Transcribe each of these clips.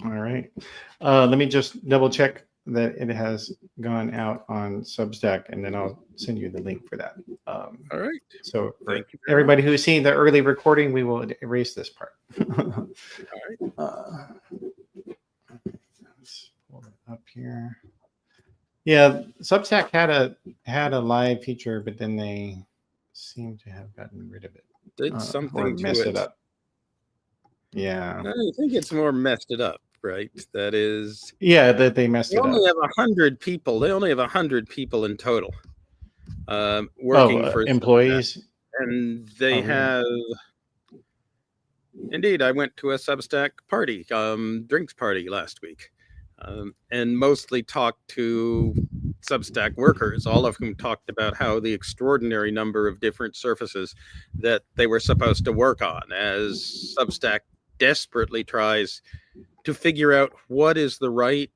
All right. Let me just double check that it has gone out on Substack, and then I'll send you the link for that. All right. So for Thank you very everybody much. who's seen the early recording, we will erase this part. All right. Let's pull it up here. Yeah, Substack had a live feature, but then they seem to have gotten rid of it Did or something to messed it. it up. Yeah. I think it's more messed it up, right? That is, Yeah, that they messed they it up. only have 100 people. They only have 100 people in total working Oh, for Substack. employees. And they Oh, really? have. Indeed, I went to a Substack party, drinks party last week, and mostly talked to Substack workers, all of whom talked about how the extraordinary number of different surfaces that they were supposed to work on as Substack desperately tries to figure out what is the right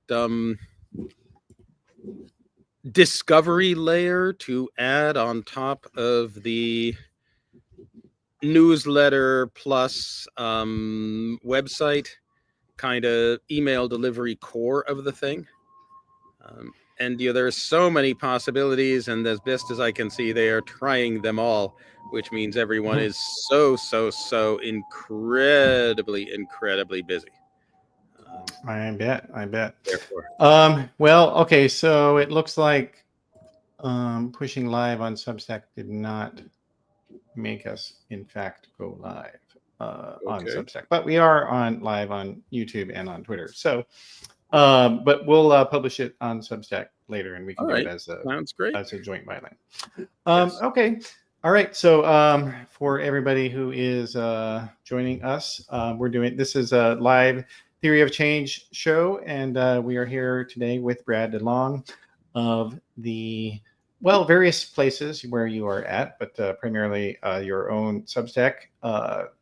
discovery layer to add on top of the newsletter plus website kind of email delivery core of the thing. And there are so many possibilities, and as best as I can see, they are trying them all, which means everyone is so incredibly busy. I bet. Therefore, Well, okay, so it looks like pushing live on Substack did not make us, in fact, go live on Substack, but we are on live on YouTube and on Twitter. So, but we'll publish it on Substack later, and we can do it as a joint byline. Yes. Okay. All right. So for everybody who is joining us, this is a live Theory of Change show, and we are here today with Brad DeLong of the various places where you are at, but primarily your own Substack.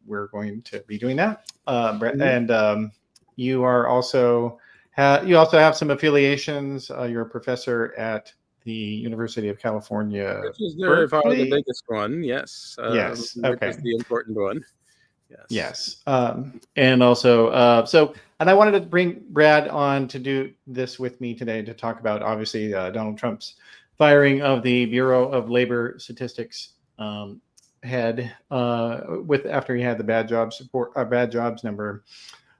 We're going to be doing that, Brad, and you are also have some affiliations. You're a professor at the University of California, which is the biggest one. Yes. Yes. Okay. Which is the important one. Yes. And also, and I wanted to bring Brad on to do this with me today to talk about, obviously, Donald Trump's firing of the Bureau of Labor Statistics head after he had the bad jobs number.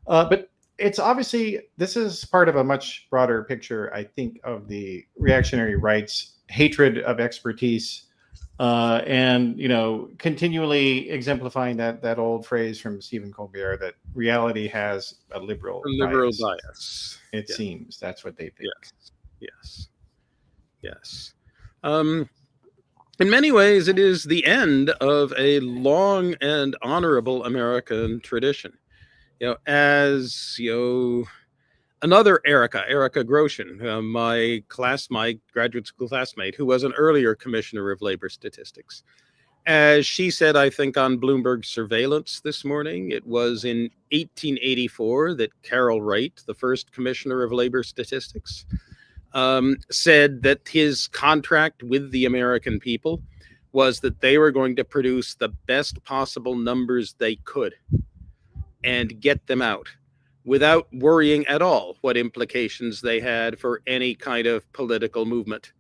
But it's obviously, this is part of a much broader picture, I think, of the reactionary right's hatred of expertise. And continually exemplifying that old phrase from Stephen Colbert that reality has a liberal bias. It seems that's what they think. Yes. In many ways, it is the end of a long and honorable American tradition. Another Erika Groshin, my graduate school classmate, who was an earlier commissioner of labor statistics. As she said, I think on Bloomberg Surveillance this morning, it was in 1884 that Carroll Wright, the first commissioner of labor statistics, said that his contract with the American people was that they were going to produce the best possible numbers they could and get them out without worrying at all what implications they had for any kind of political movement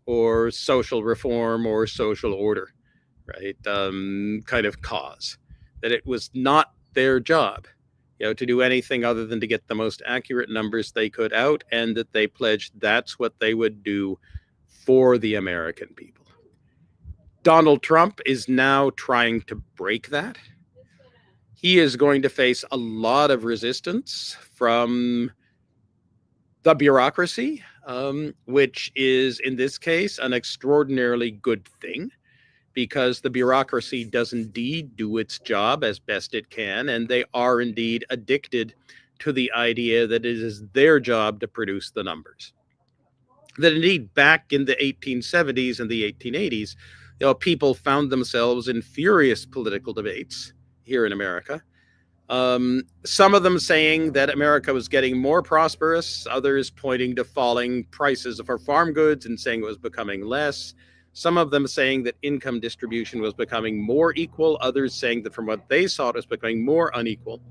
or social reform or social order, right? Kind of cause. That it was not their job, to do anything other than to get the most accurate numbers they could out, and that they pledged that's what they would do for the American people. Donald Trump is now trying to break that. He is going to face a lot of resistance from the bureaucracy, which is, in this case, an extraordinarily good thing, because the bureaucracy does indeed do its job as best it can, and they are indeed addicted to the idea that it is their job to produce the numbers. That indeed, back in the 1870s and the 1880s, people found themselves in furious political debates here in America. Some of them saying that America was getting more prosperous, others pointing to falling prices for farm goods and saying it was becoming less. Some of them saying that income distribution was becoming more equal, others saying that from what they saw it was becoming more unequal.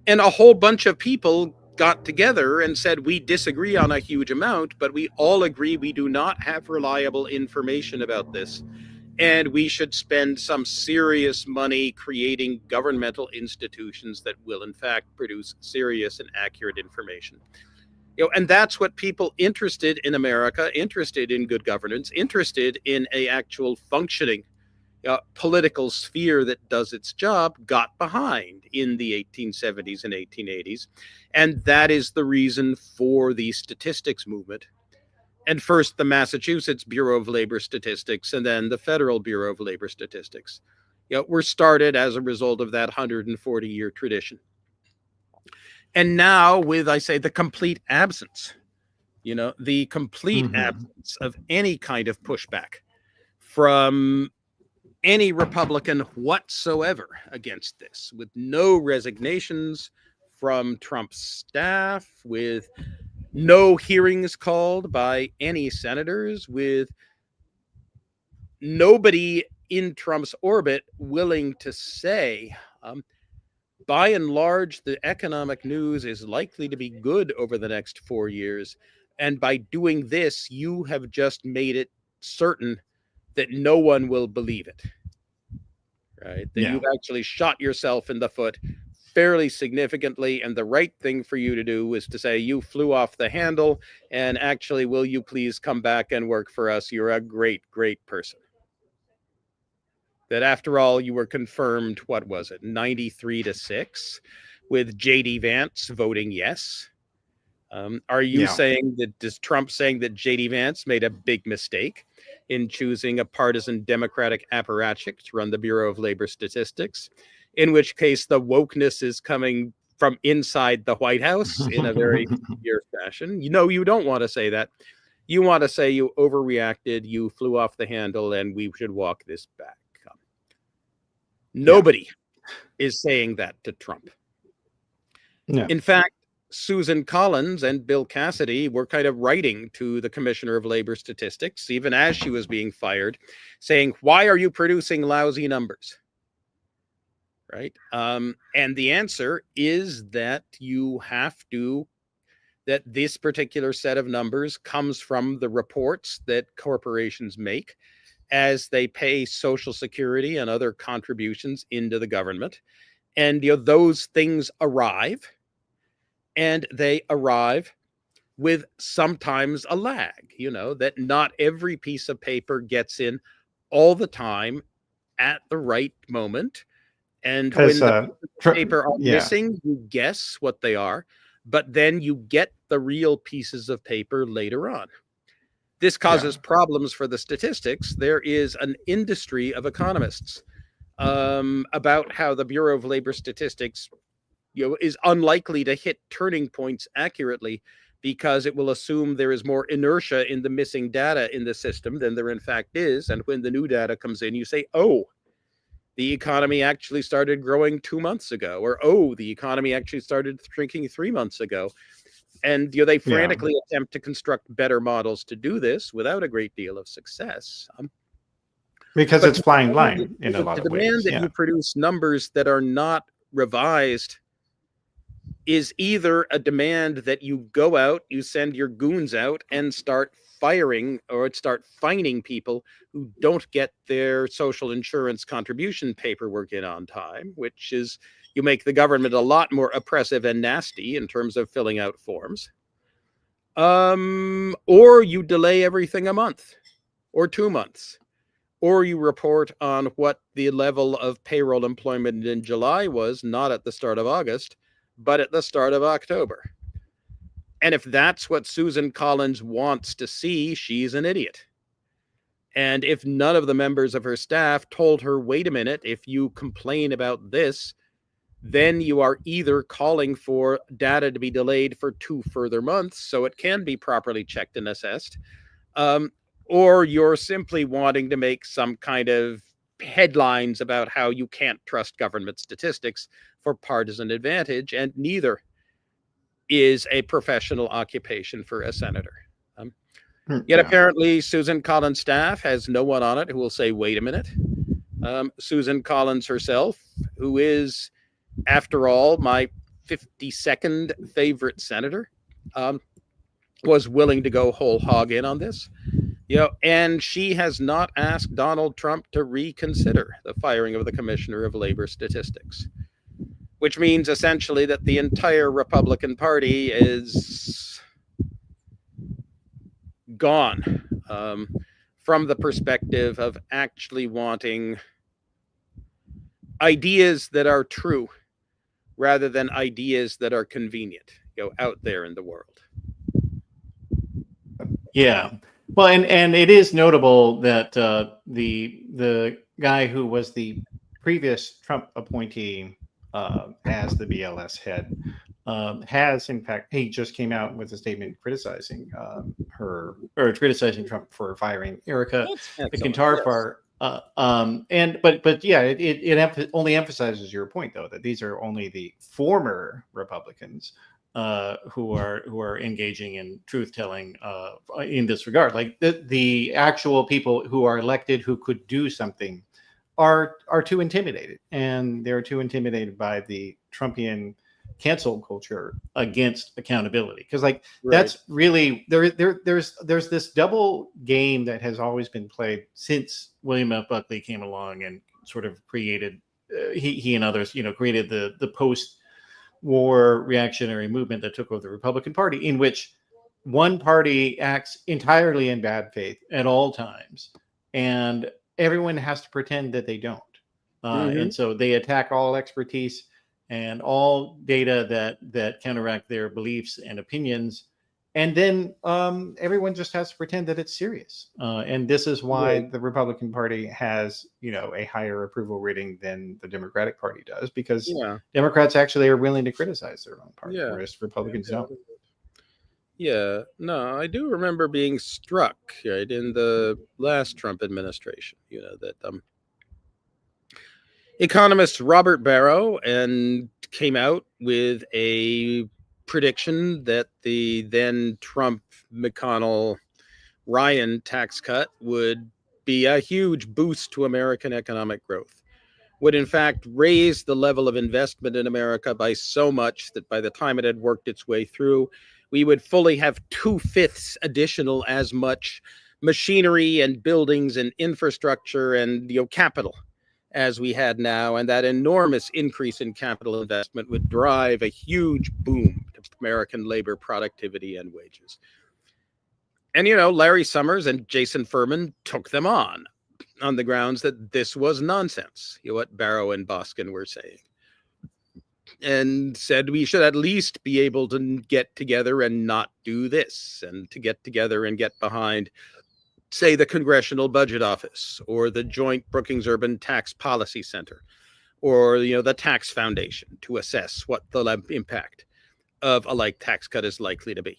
And a whole bunch of people got together and said, we disagree on a huge amount, but we all agree we do not have reliable information about this. And we should spend some serious money creating governmental institutions that will, in fact, produce serious and accurate information. And that's what people interested in America, interested in good governance, interested in a actual functioning political sphere that does its job, got behind in the 1870s and 1880s. And that is the reason for the statistics movement. And first, the Massachusetts Bureau of Labor Statistics, and then the Federal Bureau of Labor Statistics, were started as a result of that 140-year tradition. And now, with, I say, the complete absence, the complete absence of any kind of pushback from any Republican whatsoever against this, with no resignations from Trump's staff, with no hearings called by any senators, with nobody in Trump's orbit willing to say, by and large, the economic news is likely to be good over the next 4 years. And by doing this, you have just made it certain that no one will believe it, right? That you've actually shot yourself in the foot fairly significantly, and the right thing for you to do is to say, you flew off the handle, and actually, will you please come back and work for us? You're a great, great person. That after all, you were confirmed, what was it, 93-6, with J.D. Vance voting yes. Are you saying that, is Trump saying that J.D. Vance made a big mistake in choosing a partisan Democratic apparatchik to run the Bureau of Labor Statistics, in which case the wokeness is coming from inside the White House in a very severe fashion? You don't want to say that. You want to say you overreacted, you flew off the handle, and we should walk this back. Nobody is saying that to Trump. In fact, Susan Collins and Bill Cassidy were kind of writing to the Commissioner of Labor Statistics, even as she was being fired, saying, why are you producing lousy numbers? Right? And the answer is that that this particular set of numbers comes from the reports that corporations make as they pay Social Security and other contributions into the government. And those things arrive. And they arrive with sometimes a lag, that not every piece of paper gets in all the time at the right moment. And when the paper are missing, you guess what they are, but then you get the real pieces of paper later on. This causes problems for the statistics. There is an industry of economists about how the Bureau of Labor Statistics is unlikely to hit turning points accurately because it will assume there is more inertia in the missing data in the system than there in fact is. And when the new data comes in, you say, oh, the economy actually started growing 2 months ago, or, oh, the economy actually started shrinking 3 months ago. And they frantically attempt to construct better models to do this without a great deal of success. Because it's flying blind in a lot of ways. The demand that you produce numbers that are not revised is either a demand that you go out, you send your goons out and start firing or start fining people who don't get their social insurance contribution paperwork in on time, which is, you make the government a lot more oppressive and nasty in terms of filling out forms. Or you delay everything a month or 2 months, or you report on what the level of payroll employment in July was, not at the start of August, but at the start of October. And if that's what Susan Collins wants to see, she's an idiot. And if none of the members of her staff told her, wait a minute, if you complain about this, then you are either calling for data to be delayed for 2 further months so it can be properly checked and assessed, or you're simply wanting to make some kind of headlines about how you can't trust government statistics for partisan advantage, and neither is a professional occupation for a senator. Yet apparently Susan Collins' staff has no one on it who will say, wait a minute. Susan Collins herself, who is, after all, my 52nd favorite senator, was willing to go whole hog in on this. And she has not asked Donald Trump to reconsider the firing of the Commissioner of Labor Statistics, which means essentially that the entire Republican Party is gone, from the perspective of actually wanting ideas that are true rather than ideas that are convenient, out there in the world. Yeah. Well, and it is notable that the guy who was the previous Trump appointee as the BLS head has, in fact, he just came out with a statement criticizing criticizing Trump for firing Erika McEntarfer. But yeah, it only emphasizes your point, though, that these are only the former Republicans who are engaging in truth telling in this regard. Like the actual people who are elected who could do something are too intimidated, and they're too intimidated by the Trumpian cancel culture against accountability. Because that's really there's this double game that has always been played since William F. Buckley came along and sort of created he and others created the post-war reactionary movement that took over the Republican Party, in which one party acts entirely in bad faith at all times, and everyone has to pretend that they don't. And so they attack all expertise and all data that counteract their beliefs and opinions. And then everyone just has to pretend that it's serious. And this is why the Republican Party has, a higher approval rating than the Democratic Party does, because Democrats actually are willing to criticize their own party, whereas Republicans don't. Yeah, no, I do remember being struck in the last Trump administration, that economist Robert Barro came out with a prediction that the then Trump, McConnell, Ryan tax cut would be a huge boost to American economic growth, would in fact raise the level of investment in America by so much that by the time it had worked its way through, we would fully have 2/5 additional as much machinery and buildings and infrastructure and capital as we had now, and that enormous increase in capital investment would drive a huge boom to American labor productivity and wages. And Larry Summers and Jason Furman took them on the grounds that this was nonsense, what Barro and Boskin were saying, and said we should at least be able to get together and not do this, and to get together and get behind, say, the Congressional Budget Office or the Joint Brookings Urban Tax Policy Center or the Tax Foundation to assess what the impact of a like tax cut is likely to be.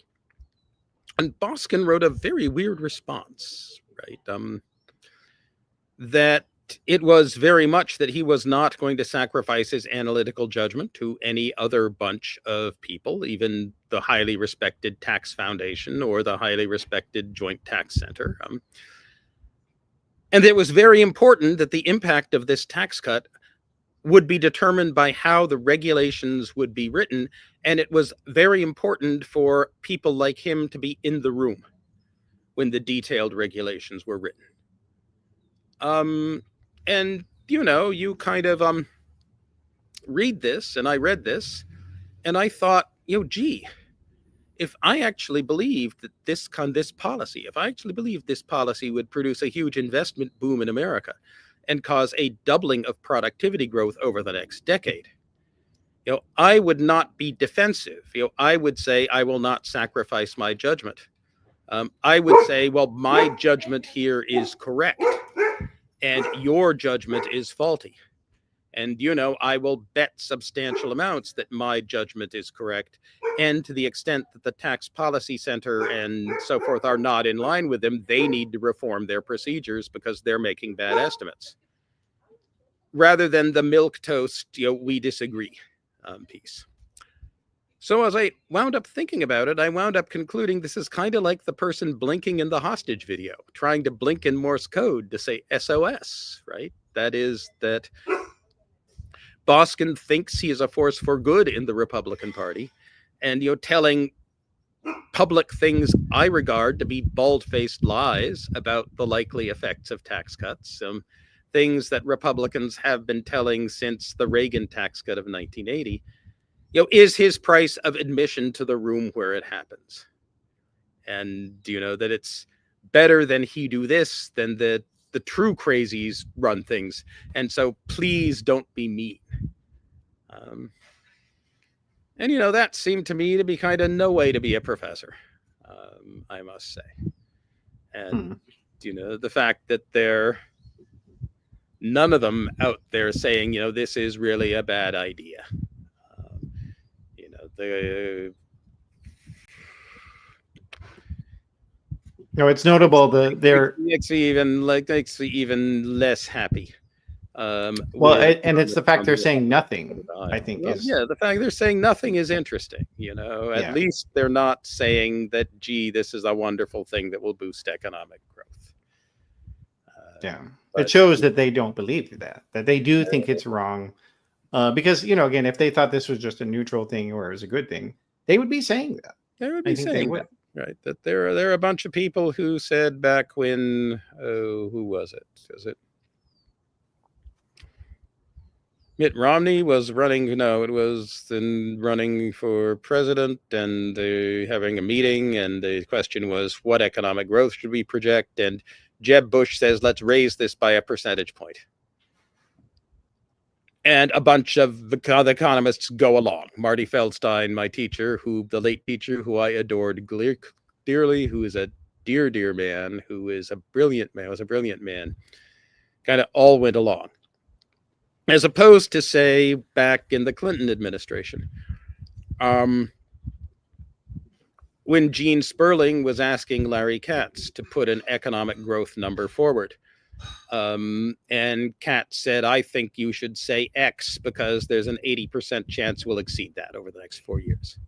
And Boskin wrote a very weird response, right? That it was very much that he was not going to sacrifice his analytical judgment to any other bunch of people, even the highly respected Tax Foundation or the highly respected Joint Tax Center. And it was very important that the impact of this tax cut would be determined by how the regulations would be written. And it was very important for people like him to be in the room when the detailed regulations were written. And, you kind of read this, and I read this, and I thought, gee, if I actually believed that this policy, if I actually believed this policy would produce a huge investment boom in America and cause a doubling of productivity growth over the next decade, I would not be defensive. I would say I will not sacrifice my judgment. I would say, well, my judgment here is correct, and your judgment is faulty. And, I will bet substantial amounts that my judgment is correct. And to the extent that the Tax Policy Center and so forth are not in line with them, they need to reform their procedures because they're making bad estimates. Rather than the milquetoast, we disagree piece. So as I wound up thinking about it, I wound up concluding this is kind of like the person blinking in the hostage video, trying to blink in Morse code to say SOS, right? That is that Boskin thinks he is a force for good in the Republican Party, and telling public things I regard to be bald-faced lies about the likely effects of tax cuts, things that Republicans have been telling since the Reagan tax cut of 1980, is his price of admission to the room where it happens. And that it's better than he do this than the true crazies run things. And so please don't be mean. And that seemed to me to be kind of no way to be a professor, I must say. And the fact that none of them out there saying this is really a bad idea. It's notable that they're makes me even less happy. And it's the fact they're saying nothing, I think. The fact they're saying nothing is interesting. At least they're not saying that, gee, this is a wonderful thing that will boost economic growth. It shows that they don't believe that they do think it's wrong. Because, again, if they thought this was just a neutral thing or it was a good thing, they would be saying that. They would be saying that. Right. That there are a bunch of people who said back when, who was it? Was it Mitt Romney was running? No, it was running for president, and having a meeting, and the question was, what economic growth should we project? And Jeb Bush says, let's raise this by a percentage point. And a bunch of the economists go along. Marty Feldstein, my teacher, the late teacher who I adored dearly, who is a dear man, who is a brilliant man, kind of all went along. As opposed to, say, back in the Clinton administration, when Gene Sperling was asking Larry Katz to put an economic growth number forward. And Katz said, I think you should say X because there's an 80% chance we'll exceed that over the next 4 years.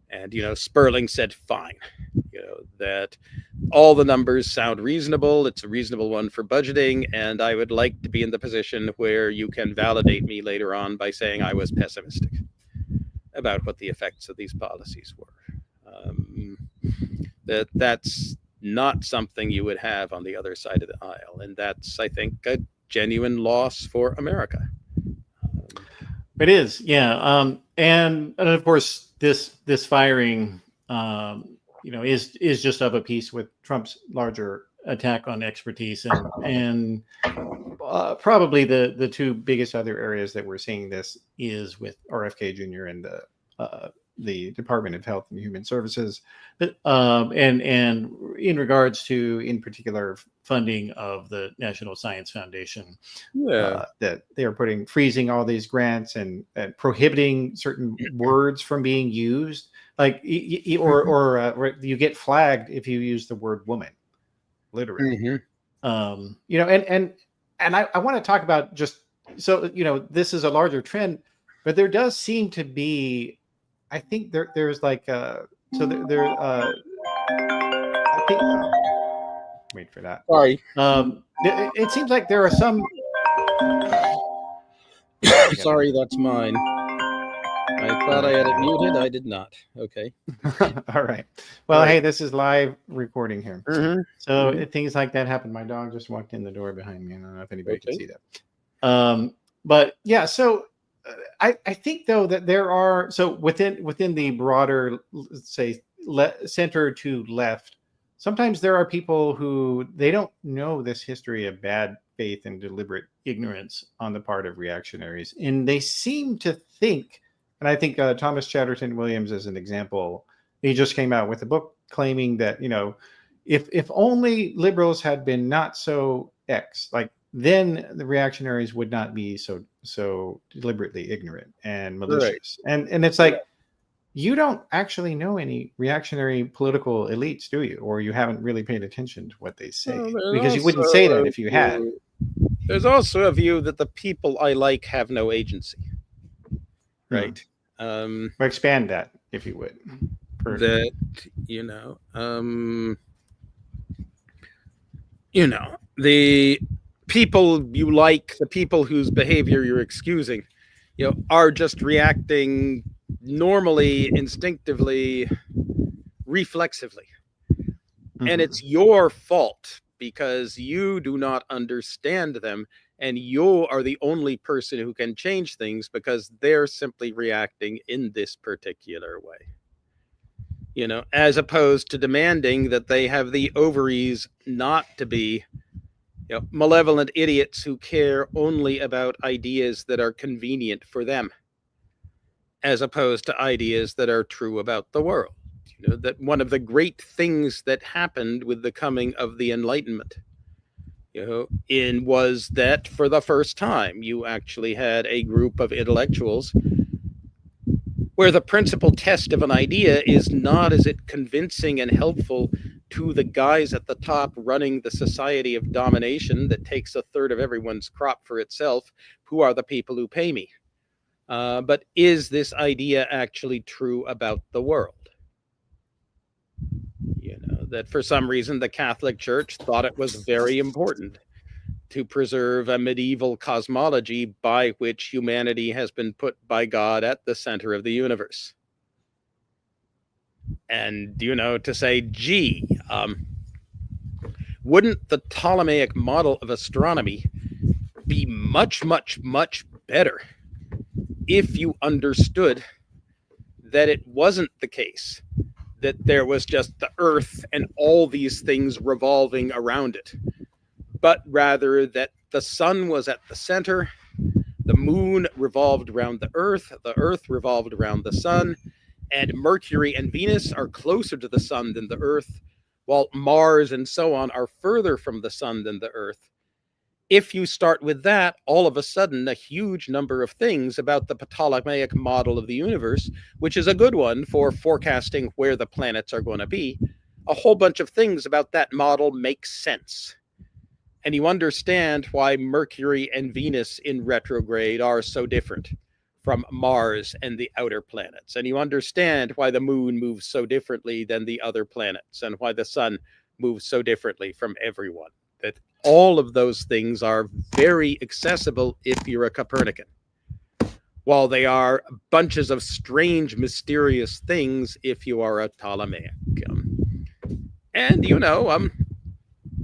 And, Sperling said, fine, that all the numbers sound reasonable. It's a reasonable one for budgeting. And I would like to be in the position where you can validate me later on by saying I was pessimistic about what the effects of these policies were. That's not something you would have on the other side of the aisle. And that's, I think, a genuine loss for America. It is, yeah. And of course, this firing, is just of a piece with Trump's larger attack on expertise, and probably the two biggest other areas that we're seeing this is with RFK Jr. and the Department of Health and Human Services, and in regards to, in particular, funding of the National Science Foundation, that they are freezing all these grants and prohibiting certain words from being used, like or you get flagged if you use the word woman, literally. And I want to talk about just so this is a larger trend, but there does seem to be. I think there's like I think wait for that. Sorry. It seems like there are some. Sorry, that's mine. I thought I had it muted. I did not. Okay. All right. Well, hey, this is live recording here. So things like that happen. My dog just walked in the door behind me. I don't know if anybody can see that. But yeah, so. I think though that there are within the broader, say, center to left, sometimes there are people who they don't know this history of bad faith and deliberate ignorance on the part of reactionaries, and they seem to think. And I think Thomas Chatterton Williams is an example. He just came out with a book claiming that if only liberals had been not so X, like. Then the reactionaries would not be so deliberately ignorant and malicious. Right. And it's like, you don't actually know any reactionary political elites, do you? Or you haven't really paid attention to what they say, because you wouldn't say that if you had. There's also a view that the people I like have no agency. Right. Expand that, if you would. That, the people you like, the people whose behavior you're excusing, are just reacting normally, instinctively, reflexively. And it's your fault because you do not understand them, and you are the only person who can change things because they're simply reacting in this particular way. As opposed to demanding that they have the ovaries not to be malevolent idiots who care only about ideas that are convenient for them, as opposed to ideas that are true about the world. That one of the great things that happened with the coming of the Enlightenment, was that for the first time you actually had a group of intellectuals where the principal test of an idea is not is it convincing and helpful to the guys at the top running the society of domination that takes a third of everyone's crop for itself, who are the people who pay me, but is this idea actually true about the world? That for some reason the Catholic Church thought it was very important to preserve a medieval cosmology by which humanity has been put by God at the center of the universe. And, to say, gee, wouldn't the Ptolemaic model of astronomy be much, much, much better if you understood that it wasn't the case that there was just the Earth and all these things revolving around it, but rather that the sun was at the center, the moon revolved around the Earth revolved around the sun, and Mercury and Venus are closer to the sun than the Earth, while Mars and so on are further from the sun than the Earth. If you start with that, all of a sudden, a huge number of things about the Ptolemaic model of the universe, which is a good one for forecasting where the planets are going to be, a whole bunch of things about that model make sense. And you understand why Mercury and Venus in retrograde are so different from Mars and the outer planets. And you understand why the moon moves so differently than the other planets, and why the sun moves so differently from everyone. That all of those things are very accessible if you're a Copernican, while they are bunches of strange, mysterious things if you are a Ptolemaic.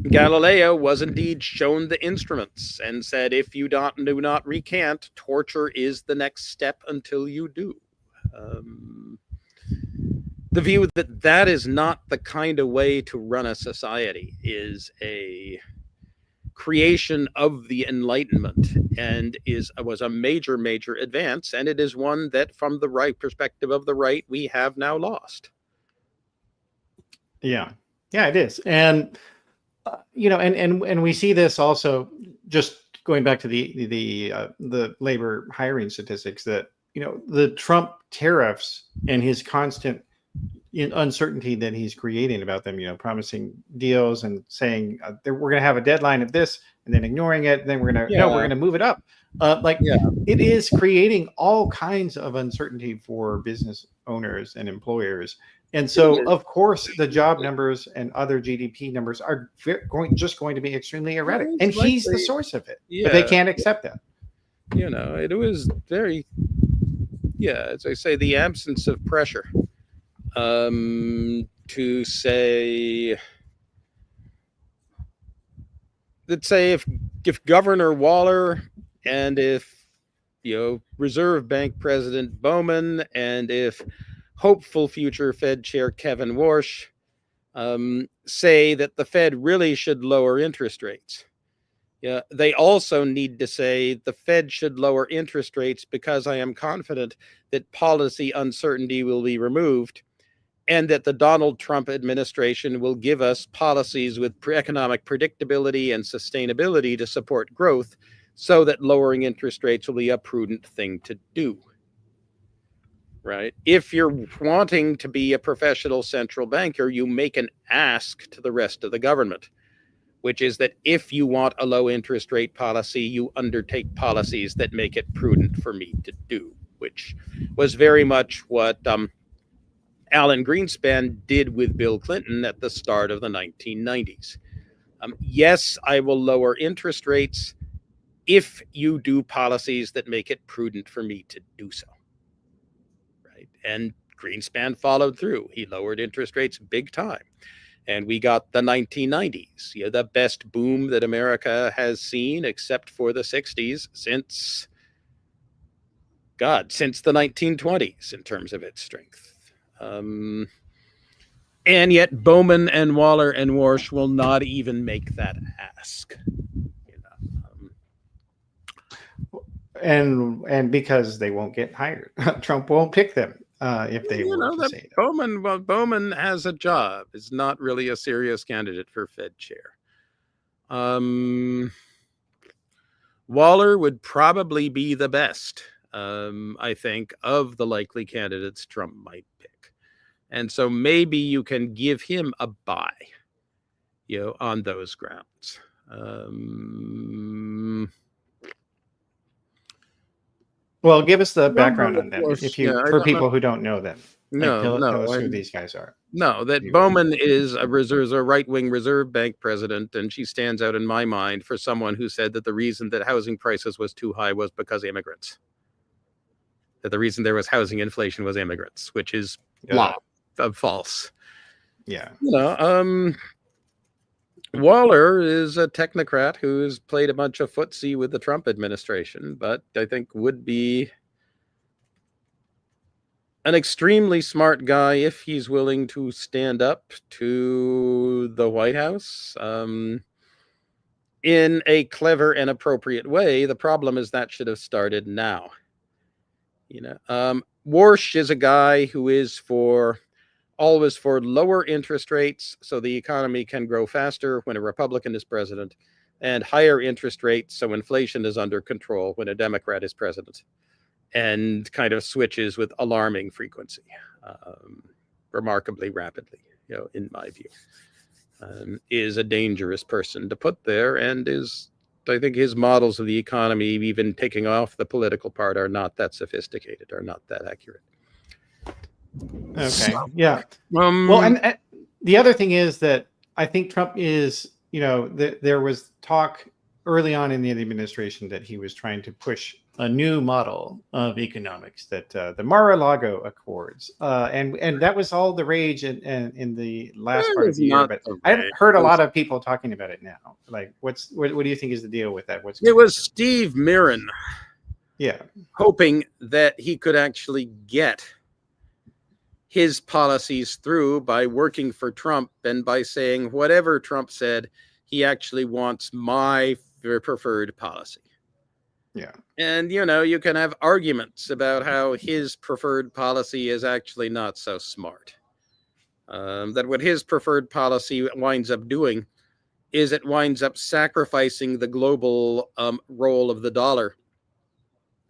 Galileo was indeed shown the instruments and said, if you do not recant, torture is the next step until you do. The view that that is not the kind of way to run a society is a creation of the Enlightenment, and was a major, major advance, and it is one that, from the right perspective of the right, we have now lost. Yeah, it is, and and we see this also, just going back to the labor hiring statistics, that the Trump tariffs and his constant uncertainty that he's creating about them, promising deals and saying we're going to have a deadline of this, and then ignoring it, and then we're going to move it up. It is creating all kinds of uncertainty for business owners and employers. And so, of course, the job numbers and other GDP numbers are going to be extremely erratic, and he's the source of it. But they can't accept that. It was very, as I say, the absence of pressure to say, let's say, if Governor Waller and if Reserve Bank President Bowman and if hopeful future Fed Chair Kevin Warsh say that the Fed really should lower interest rates. They also need to say the Fed should lower interest rates because I am confident that policy uncertainty will be removed, and that the Donald Trump administration will give us policies with economic predictability and sustainability to support growth, so that lowering interest rates will be a prudent thing to do. Right? If you're wanting to be a professional central banker, you make an ask to the rest of the government, which is that if you want a low interest rate policy, you undertake policies that make it prudent for me to do, which was very much what Alan Greenspan did with Bill Clinton at the start of the 1990s. Yes, I will lower interest rates if you do policies that make it prudent for me to do so. Right? And Greenspan followed through. He lowered interest rates big time. And we got the 1990s, the best boom that America has seen, except for the 60s, since the 1920s in terms of its strength. And yet Bowman and Waller and Warsh will not even make that ask. And because they won't get hired, Trump won't pick them if they were to say that. Bowman has a job. Is not really a serious candidate for Fed chair. Waller would probably be the best, I think, of the likely candidates Trump might pick. And so maybe you can give him a bye, on those grounds. Well, give us the background on them, for people who don't know them. Tell us who these guys are. No, that Bowman is a right-wing Reserve Bank president, and she stands out in my mind for someone who said that the reason that housing prices was too high was because immigrants. That the reason there was housing inflation was immigrants, which is false. Yeah. Waller is a technocrat who's played a bunch of footsie with the Trump administration, but I think would be an extremely smart guy if he's willing to stand up to the White House in a clever and appropriate way. The problem is that should have started now. Warsh is a guy who is always for lower interest rates so the economy can grow faster when a Republican is president, and higher interest rates so inflation is under control when a Democrat is president, and kind of switches with alarming frequency, remarkably rapidly, in my view. Is a dangerous person to put there, and I think his models of the economy, even taking off the political part, are not that sophisticated, are not that accurate. Okay. Yeah. Well, and the other thing is that I think Trump is, there was talk early on in the administration that he was trying to push a new model of economics, that the Mar-a-Lago Accords, and that was all the rage in the last part of the year. But I haven't heard a lot of people talking about it now. Like, what do you think is the deal with that? It was Steve Mirren, hoping that he could actually get his policies through by working for Trump and by saying whatever Trump said, he actually wants my preferred policy. Yeah. And, you can have arguments about how his preferred policy is actually not so smart. That what his preferred policy winds up doing is it winds up sacrificing the global role of the dollar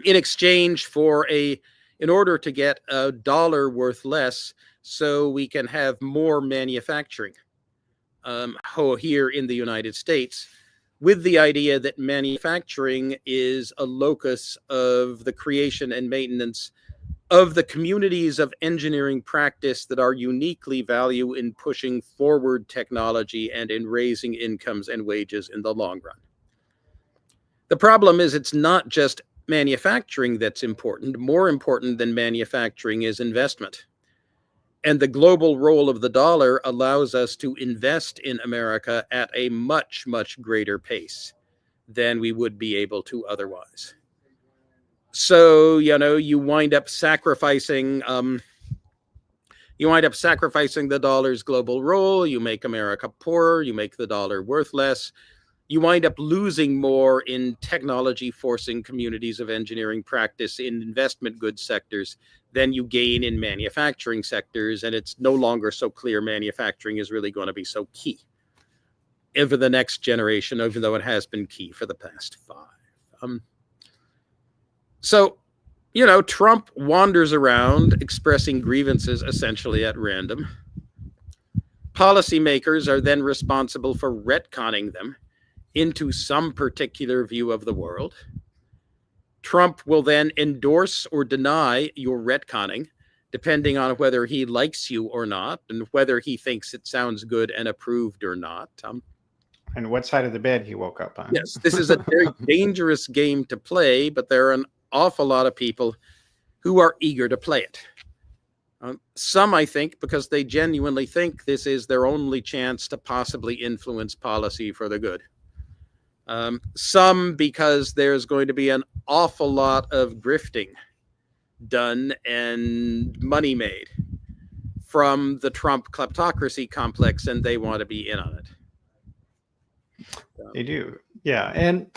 in exchange for in order to get a dollar worth less so we can have more manufacturing here in the United States, with the idea that manufacturing is a locus of the creation and maintenance of the communities of engineering practice that are uniquely value in pushing forward technology and in raising incomes and wages in the long run. The problem is it's not just manufacturing that's important. More important than manufacturing is investment. And the global role of the dollar allows us to invest in America at a much, much greater pace than we would be able to otherwise. So, you wind up sacrificing the dollar's global role. You make America poorer. You make the dollar worth less. You wind up losing more in technology forcing communities of engineering practice in investment goods sectors than you gain in manufacturing sectors. And it's no longer so clear manufacturing is really going to be so key over the next generation, even though it has been key for the past 5. So, Trump wanders around expressing grievances essentially at random. Policymakers are then responsible for retconning them into some particular view of the world. Trump will then endorse or deny your retconning, depending on whether he likes you or not, and whether he thinks it sounds good and approved or not. And what side of the bed he woke up on. Yes, this is a very dangerous game to play, but there are an awful lot of people who are eager to play it. Some, I think, because they genuinely think this is their only chance to possibly influence policy for the good. Some because there's going to be an awful lot of grifting done and money made from the Trump kleptocracy complex, and they want to be in on it. They do, yeah. And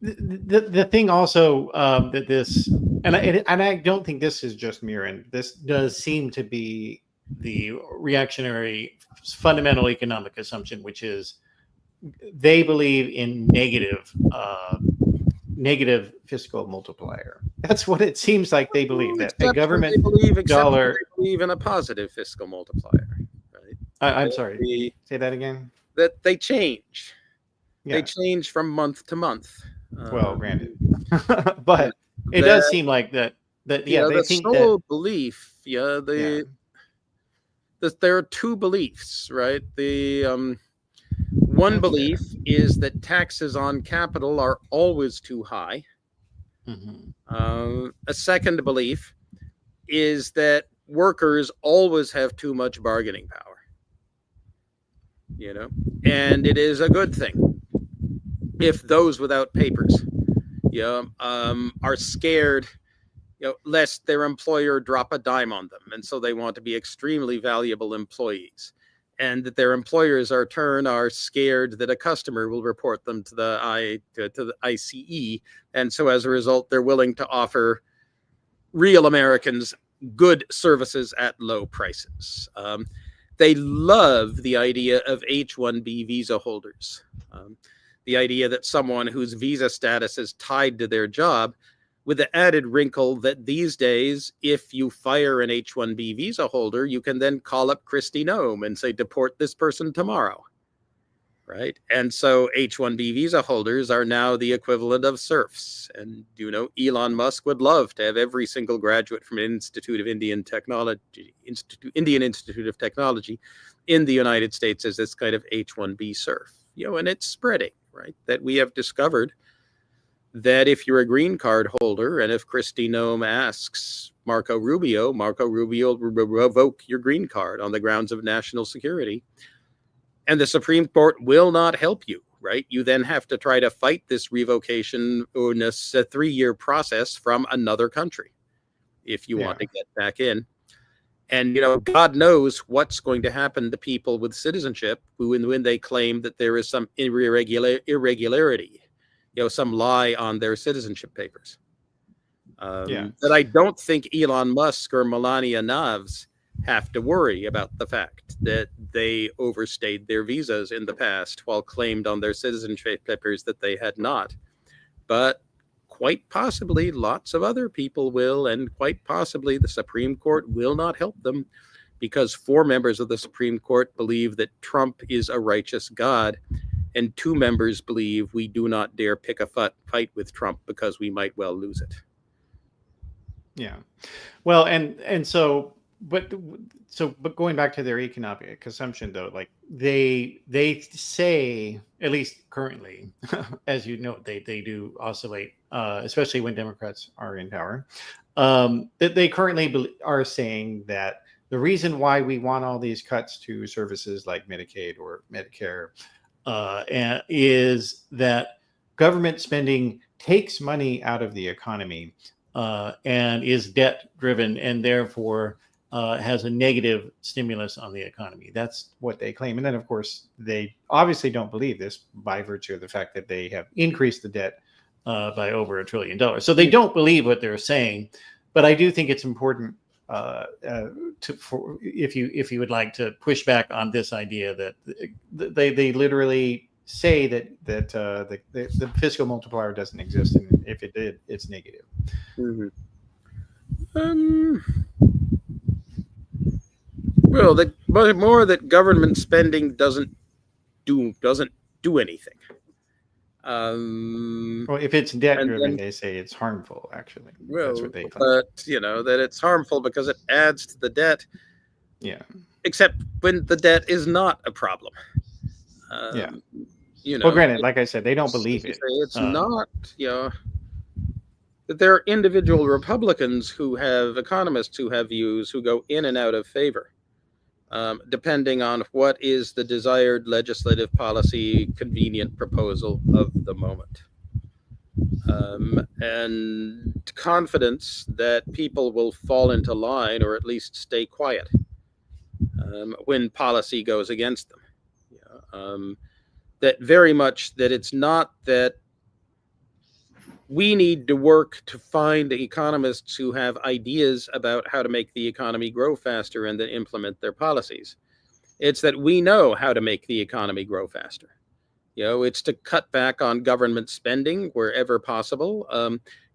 the thing also that this, and I don't think this is just Mirren. This does seem to be the reactionary fundamental economic assumption, which is they believe in negative fiscal multiplier. That's what it seems like they believe, that a government dollar. They believe in a positive fiscal multiplier. Right? I'm sorry. Say that again. That they change. Yeah. They change from month to month. Well, granted, but it does seem like that. Yeah, they the think sole that belief. Yeah, there are two beliefs, right? The one belief is that taxes on capital are always too high. Mm-hmm. A second belief is that workers always have too much bargaining power. And it is a good thing if those without papers, are scared, lest their employer drop a dime on them, and so they want to be extremely valuable employees, and that their employers, in turn, are scared that a customer will report them to the ICE, and so as a result, they're willing to offer real Americans good services at low prices. They love the idea of H-1B visa holders. The idea that someone whose visa status is tied to their job, with the added wrinkle that these days, if you fire an H-1B visa holder, you can then call up Kristi Noem and say, deport this person tomorrow, right? And so H-1B visa holders are now the equivalent of serfs. And, Elon Musk would love to have every single graduate from Indian Institute of Technology in the United States as this kind of H-1B serf, and it's spreading, right? That we have discovered that if you're a green card holder, and if Kristi Noem asks Marco Rubio will revoke your green card on the grounds of national security. And the Supreme Court will not help you, right? You then have to try to fight this revocation in a 3-year process from another country if you want to get back in. And, God knows what's going to happen to people with citizenship when they claim that there is some irregularity, some lie on their citizenship papers. That I don't think Elon Musk or Melania Navs have to worry about the fact that they overstayed their visas in the past while claimed on their citizenship papers that they had not. But quite possibly lots of other people will, and quite possibly the Supreme Court will not help them, because 4 members of the Supreme Court believe that Trump is a righteous God, and 2 members believe we do not dare pick a fight with Trump because we might well lose it. Yeah. Well, and so, but going back to their economic assumption, though, like they say, at least currently, as you know, they do oscillate, especially when Democrats are in power, that they currently are saying that the reason why we want all these cuts to services like Medicaid or Medicare is that government spending takes money out of the economy and is debt driven, and therefore has a negative stimulus on the economy. That's what they claim. And then, of course, they obviously don't believe this by virtue of the fact that they have increased the debt by over $1 trillion. So they don't believe what they're saying. But I do think it's important if you would like to push back on this idea that they literally say that the fiscal multiplier doesn't exist, and if it did, it's negative. Mm-hmm. Well, more that government spending doesn't do anything. Well, if it's debt driven, they say it's harmful. Actually, that's what they claim. But that it's harmful because it adds to the debt. Yeah. Except when the debt is not a problem. Well, granted, like I said, they don't believe it. It's not, that there are individual Republicans who have economists who have views who go in and out of favor, depending on what is the desired legislative policy convenient proposal of the moment. And confidence that people will fall into line or at least stay quiet when policy goes against them. That very much that it's not that we need to work to find economists who have ideas about how to make the economy grow faster and then implement their policies. It's that we know how to make the economy grow faster. It's to cut back on government spending wherever possible,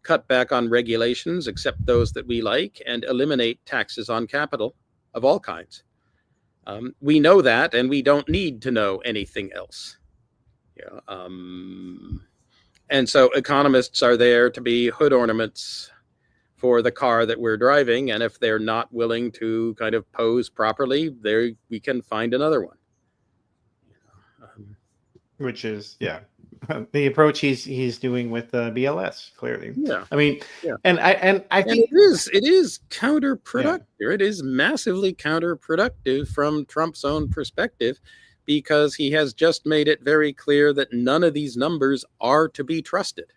cut back on regulations, except those that we like, and eliminate taxes on capital of all kinds. We know that, and we don't need to know anything else. And so economists are there to be hood ornaments for the car that we're driving, and if they're not willing to kind of pose properly, we can find another one. Which is, the approach he's doing with BLS, clearly. Yeah. I mean, and I think it is counterproductive. Yeah. It is massively counterproductive from Trump's own perspective, because he has just made it very clear that none of these numbers are to be trusted.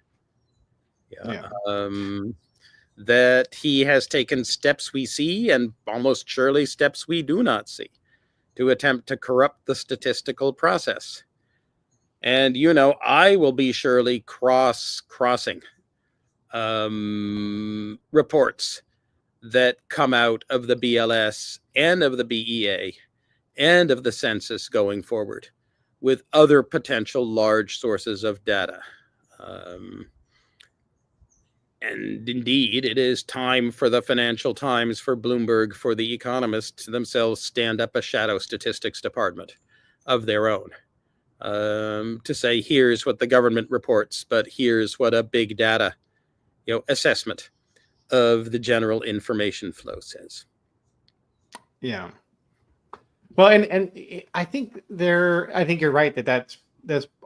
That he has taken steps we see, and almost surely steps we do not see, to attempt to corrupt the statistical process. And, I will be surely crossing reports that come out of the BLS and of the BEA and of the census going forward with other potential large sources of data. And indeed, it is time for the Financial Times, for Bloomberg, for the Economist to themselves stand up a shadow statistics department of their own. To say, here's what the government reports, but here's what a big data, assessment of the general information flow says. Yeah. Well, and I think you're right that's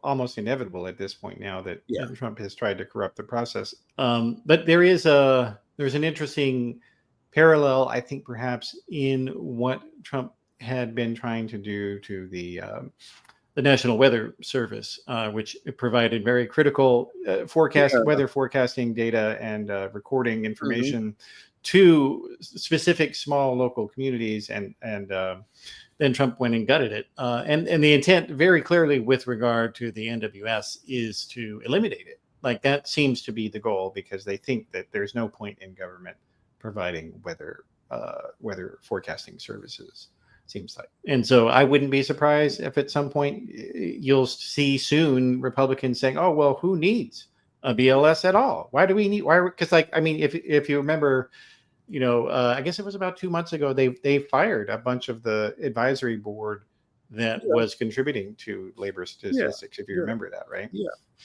almost inevitable at this point now that Trump has tried to corrupt the process. But there's an interesting parallel, I think, perhaps in what Trump had been trying to do to the National Weather Service, which provided very critical weather forecasting data and recording information to specific small local communities, and then Trump went and gutted it. And the intent very clearly with regard to the NWS is to eliminate it. Like, that seems to be the goal, because they think that there's no point in government providing weather forecasting services, seems like. And so I wouldn't be surprised if at some point you'll see soon Republicans saying, oh, well, who needs a BLS at all? Why do we need, because if you remember, I guess it was about 2 months ago, they fired a bunch of the advisory board that was contributing to labor statistics, if you remember that, right?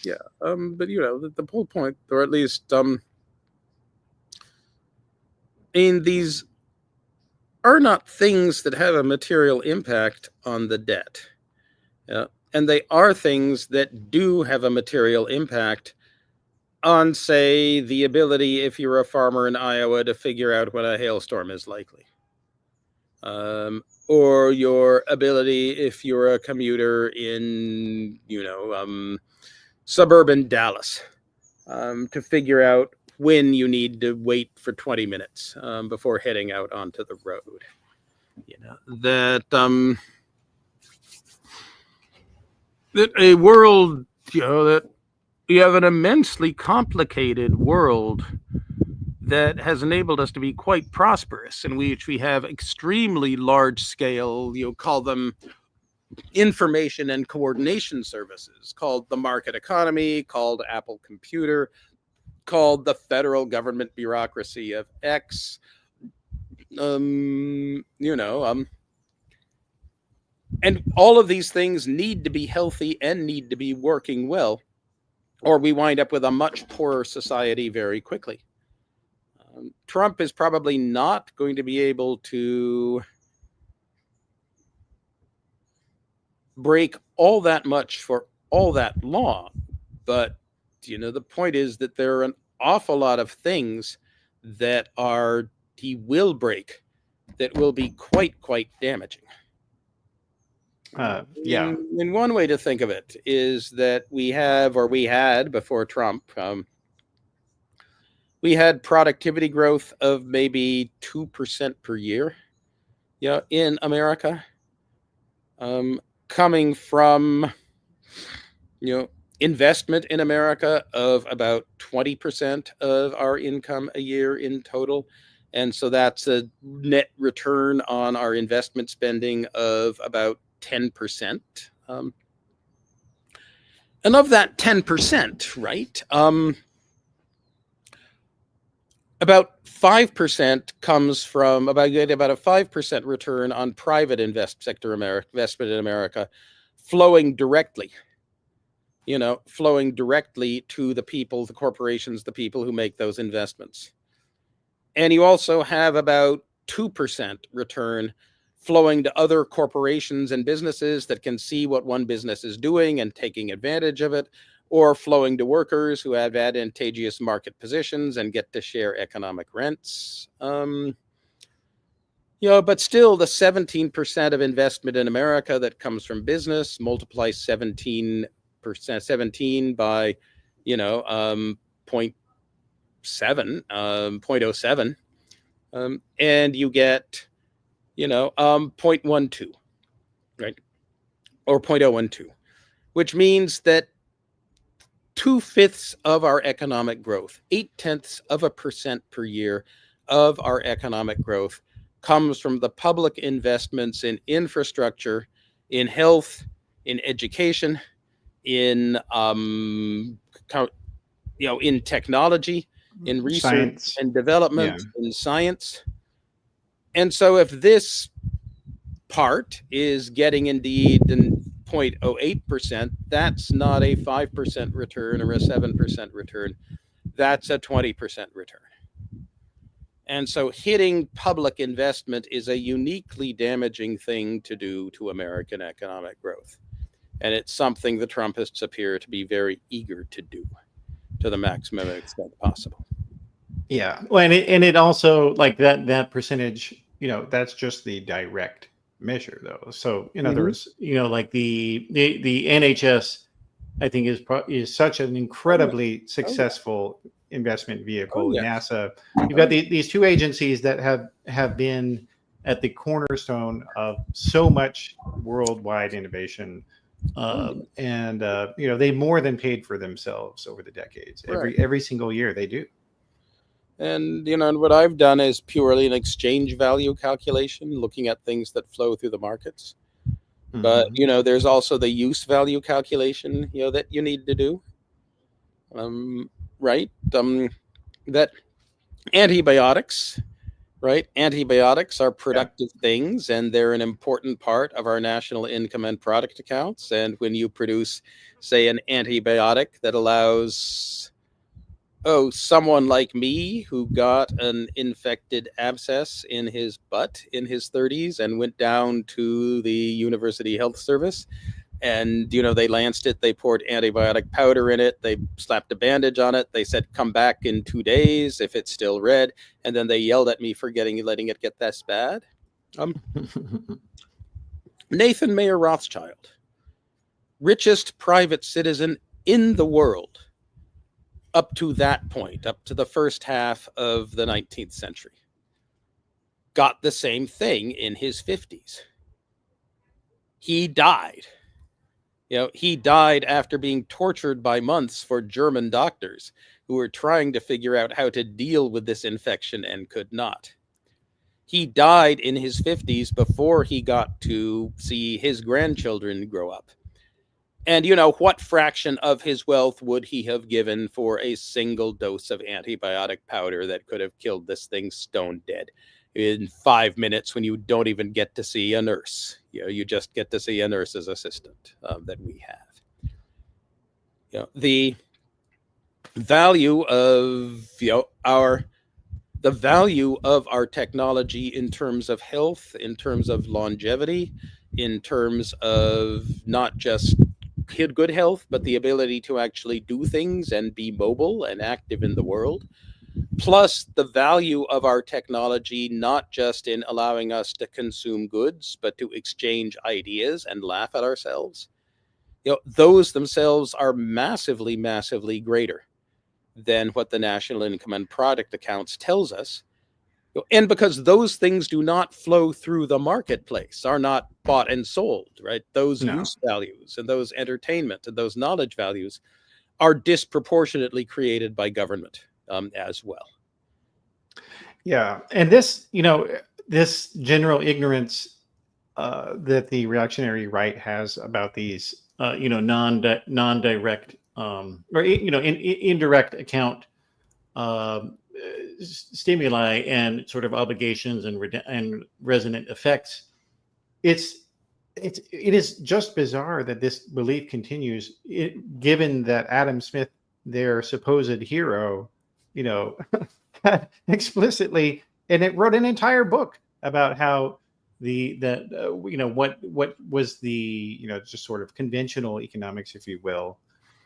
But the whole point, or at least in these are not things that have a material impact on the debt. And they are things that do have a material impact on, say, the ability, if you're a farmer in Iowa, to figure out when a hailstorm is likely. Or your ability, if you're a commuter in, suburban Dallas, to figure out when you need to wait for 20 minutes before heading out onto the road. That a world, that we have an immensely complicated world that has enabled us to be quite prosperous, in which we have extremely large scale, call them information and coordination services, called the market economy, called Apple Computer, called the federal government bureaucracy of X, and all of these things need to be healthy and need to be working well, or we wind up with a much poorer society very quickly. Trump is probably not going to be able to break all that much for all that long. But, the point is that there are an awful lot of things that he will break that will be quite damaging. Yeah. And one way to think of it is that we had before Trump, we had productivity growth of maybe 2% per year, in America, coming from, investment in America of about 20% of our income a year in total. And so that's a net return on our investment spending of about 10%. And of that 10%, right, about 5% comes from about a 5% return on private investment in America, flowing directly to the people, the corporations, the people who make those investments. And you also have about 2% return flowing to other corporations and businesses that can see what one business is doing and taking advantage of it, or flowing to workers who have advantageous market positions and get to share economic rents. But still, the 17% of investment in America that comes from business, multiply 17 by 0.7, 0.07, and you get 0.12, right, or 0.012, which means that 2/5 of our economic growth, 0.8% per year of our economic growth, comes from the public investments in infrastructure, in health, in education, in in technology, in research Science and development, in science. And so if this part is getting indeed 0.08%, that's not a 5% return or a 7% return. That's a 20% return. And so hitting public investment is a uniquely damaging thing to do to American economic growth. And it's something the Trumpists appear to be very eager to do to the maximum extent possible. Yeah. Well, and it also, like, that percentage, that's just the direct measure, though. So in other words, like the NHS, I think is such an incredibly successful investment vehicle. NASA, you've got these two agencies that have been at the cornerstone of so much worldwide innovation, and they more than paid for themselves over the decades. Every single year they do. And and what I've done is purely an exchange value calculation, looking at things that flow through the markets. But there's also the use value calculation that you need to do, right? That antibiotics are productive things, and they're an important part of our national income and product accounts. And when you produce, say, an antibiotic that allows someone like me who got an infected abscess in his butt in his 30s and went down to the University Health Service, and they lanced it, they poured antibiotic powder in it, they slapped a bandage on it, they said come back in 2 days if it's still red, and then they yelled at me for letting it get this bad. Nathan Mayer Rothschild, richest private citizen in the world up to that point, up to the first half of the 19th century, got the same thing in his 50s. He died. He died after being tortured by months for German doctors who were trying to figure out how to deal with this infection and could not. He died in his 50s before he got to see his grandchildren grow up. And what fraction of his wealth would he have given for a single dose of antibiotic powder that could have killed this thing stone dead in 5 minutes, when you don't even get to see a nurse? You just get to see a nurse's assistant that we have. The value of the value of our technology in terms of health, in terms of longevity, in terms of not just good health, but the ability to actually do things and be mobile and active in the world, plus the value of our technology, not just in allowing us to consume goods, but to exchange ideas and laugh at ourselves. Those themselves are massively, massively greater than what the national income and product accounts tells us. And because those things do not flow through the marketplace, are not bought and sold, right? Those No. use values and those entertainment and those knowledge values are disproportionately created by government as well. Yeah, and this, this general ignorance that the reactionary right has about these, non-direct or indirect account stimuli and sort of obligations and resonant effects. It is just bizarre that this belief continues, given that Adam Smith, their supposed hero, explicitly, and it wrote an entire book about how what was the just sort of conventional economics, if you will,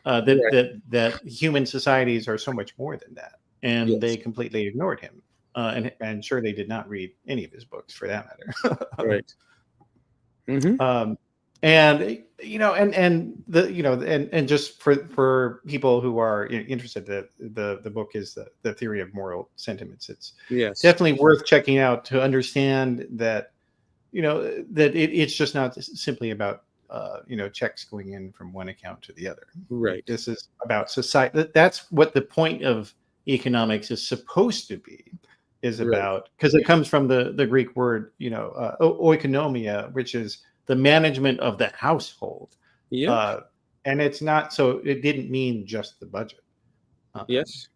that human societies are so much more than that, and Yes. they completely ignored him, and sure they did not read any of his books for that matter. Right. Mm-hmm. And and just for people who are interested, the book is the theory of moral sentiments. It's definitely worth checking out to understand that it's just not simply about checks going in from one account to the other. Right. This is about society. That's what the point of economics is supposed to be, is about, because it comes from the Greek word oikonomia, which is the management of the household. Yeah. And it's not, so it didn't mean just the budget. Yes.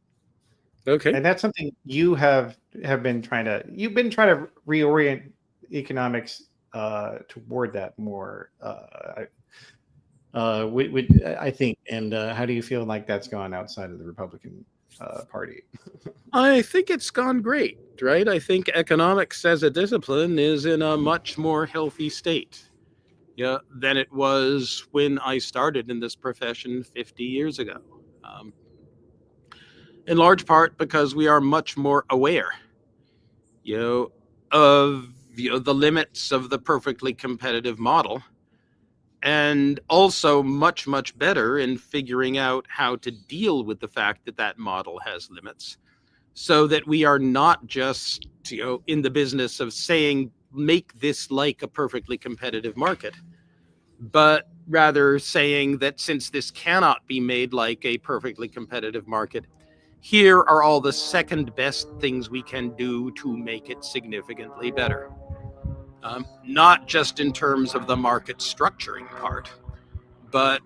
Okay. And that's something you have been trying to reorient economics toward that more. I think. And how do you feel like that's gone outside of the Republican Party? I think it's gone great, right? I think economics as a discipline is in a much more healthy state than it was when I started in this profession 50 years ago. In large part because we are much more aware, of the limits of the perfectly competitive model, and also much, much better in figuring out how to deal with the fact that that model has limits, so that we are not just in the business of saying make this like a perfectly competitive market, but rather saying that since this cannot be made like a perfectly competitive market, here are all the second best things we can do to make it significantly better. Not just in terms of the market structuring part, but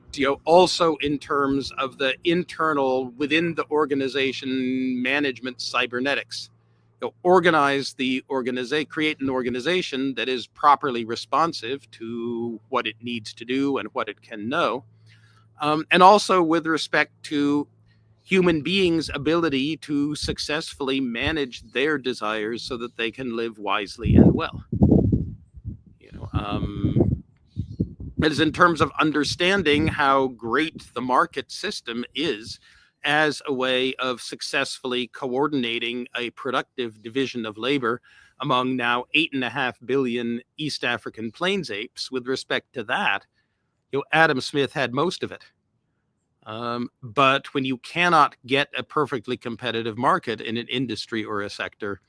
also in terms of the internal, within the organization, management cybernetics. Organize the organization, create an organization that is properly responsive to what it needs to do and what it can know, and also with respect to human beings' ability to successfully manage their desires so that they can live wisely and well. It is in terms of understanding how great the market system is as a way of successfully coordinating a productive division of labor among now 8.5 billion East African plains apes. With respect to that, Adam Smith had most of it. But when you cannot get a perfectly competitive market in an industry or a sector,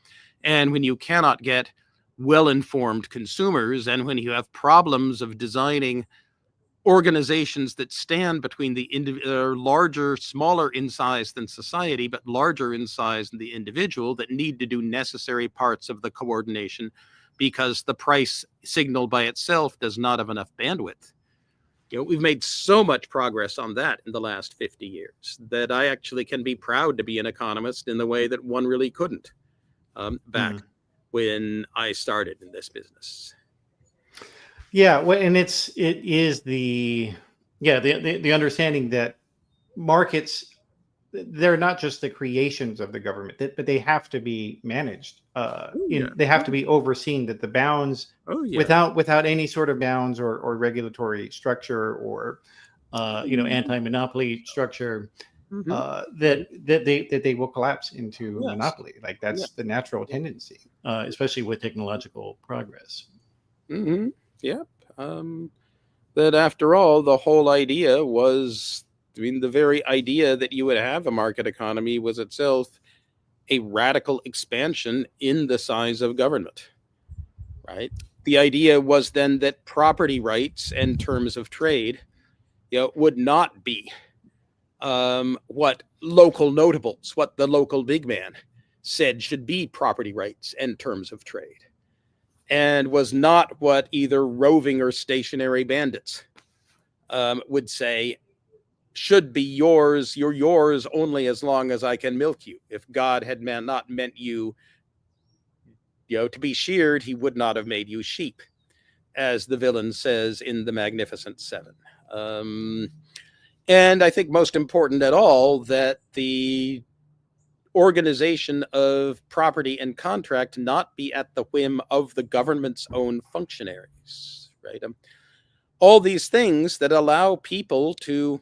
and when you cannot get well-informed consumers, and when you have problems of designing organizations that stand between the larger, smaller in size than society, but larger in size than the individual, that need to do necessary parts of the coordination because the price signal by itself does not have enough bandwidth. We've made so much progress on that in the last 50 years that I actually can be proud to be an economist in the way that one really couldn't back when I started in this business. Yeah, well, and it is the understanding that markets, they're not just the creations of the government, but they have to be managed. They have to be overseen. That the bounds, without any sort of bounds or regulatory structure or anti-monopoly structure, Mhm. that they will collapse into Yes. monopoly. Like that's the natural tendency, especially with technological progress. Mm-hmm. Yep. That after all, the whole idea was, I mean, the very idea that you would have a market economy was itself a radical expansion in the size of government, right? The idea was then that property rights and terms of trade, would not be what local notables, what the local big man said should be property rights and terms of trade, and was not what either roving or stationary bandits would say should be yours. You're yours only as long as I can milk you. If God had not meant you, to be sheared, he would not have made you sheep, as the villain says in the Magnificent Seven. And I think most important at all, that the organization of property and contract not be at the whim of the government's own functionaries, right? All these things that allow people to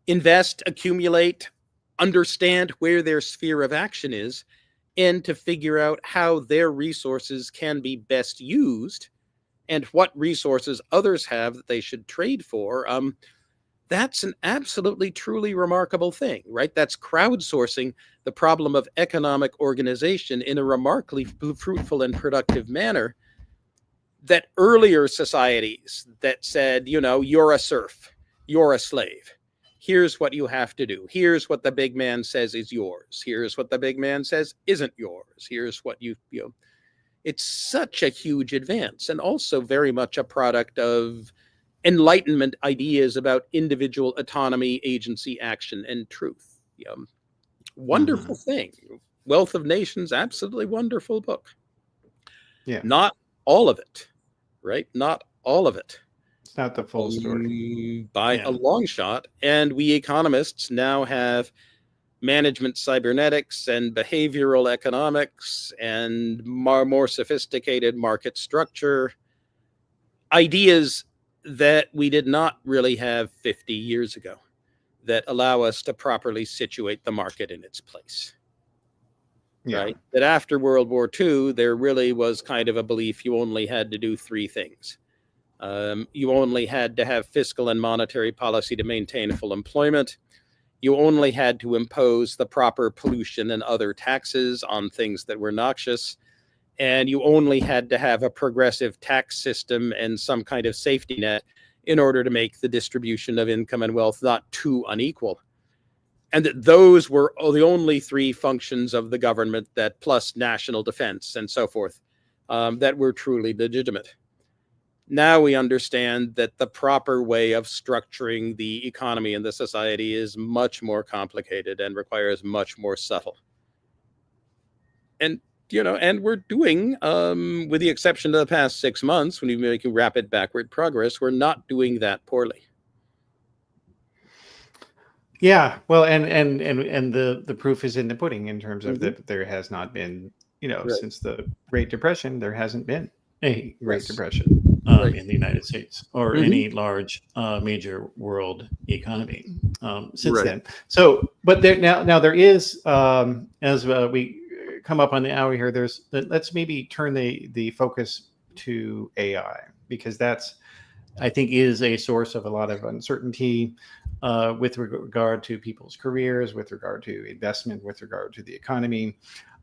invest, accumulate, understand where their sphere of action is, and to figure out how their resources can be best used and what resources others have that they should trade for. That's an absolutely, truly remarkable thing, right? That's crowdsourcing the problem of economic organization in a remarkably fruitful and productive manner that earlier societies that said, you're a serf, you're a slave. Here's what you have to do. Here's what the big man says is yours. Here's what the big man says isn't yours. Here's what it's such a huge advance, and also very much a product of Enlightenment ideas about individual autonomy, agency, action, and truth. Wonderful thing. Wealth of Nations, absolutely wonderful book. Yeah. Not all of it, right? Not all of it. It's not the full story. By a long shot. And we economists now have management cybernetics and behavioral economics and more sophisticated market structure ideas that we did not really have 50 years ago that allow us to properly situate the market in its place. Right? That after World War II, there really was kind of a belief you only had to do three things. You only had to have fiscal and monetary policy to maintain full employment. You only had to impose the proper pollution and other taxes on things that were noxious. And you only had to have a progressive tax system and some kind of safety net in order to make the distribution of income and wealth not too unequal. And that those were the only three functions of the government, that plus national defense and so forth, that were truly legitimate. Now we understand that the proper way of structuring the economy and the society is much more complicated and requires much more subtle. And and we're doing, with the exception of the past 6 months, when we're making rapid backward progress, we're not doing that poorly. Yeah, well, and the proof is in the pudding in terms of that there has not been, since the Great Depression, there hasn't been a Great Depression in the United States or any large major world economy since then. So, but now there is, as we come up on the hour here, let's maybe turn the focus to AI, because that's, I think, is a source of a lot of uncertainty with regard to people's careers, with regard to investment, with regard to the economy.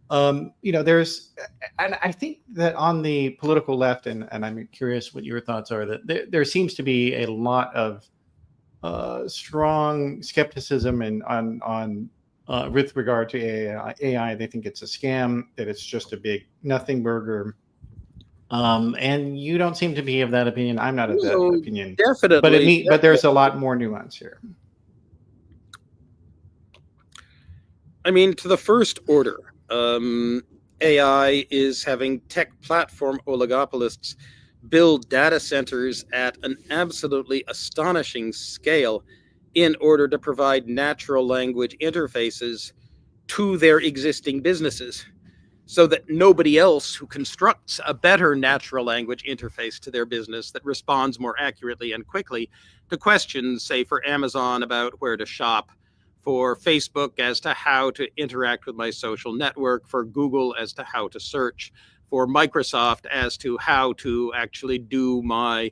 There's, and I think that on the political left, and I'm curious what your thoughts are, that there seems to be a lot of strong skepticism and on with regard to AI. They think it's a scam, that it's just a big nothing burger. And you don't seem to be of that opinion. I'm not of that opinion. Definitely. But there's a lot more nuance here. I mean, to the first order, AI is having tech platform oligopolists build data centers at an absolutely astonishing scale in order to provide natural language interfaces to their existing businesses. so that nobody else who constructs a better natural language interface to their business that responds more accurately and quickly to questions, say for Amazon about where to shop, for Facebook as to how to interact with my social network, for Google as to how to search, for Microsoft as to how to actually do my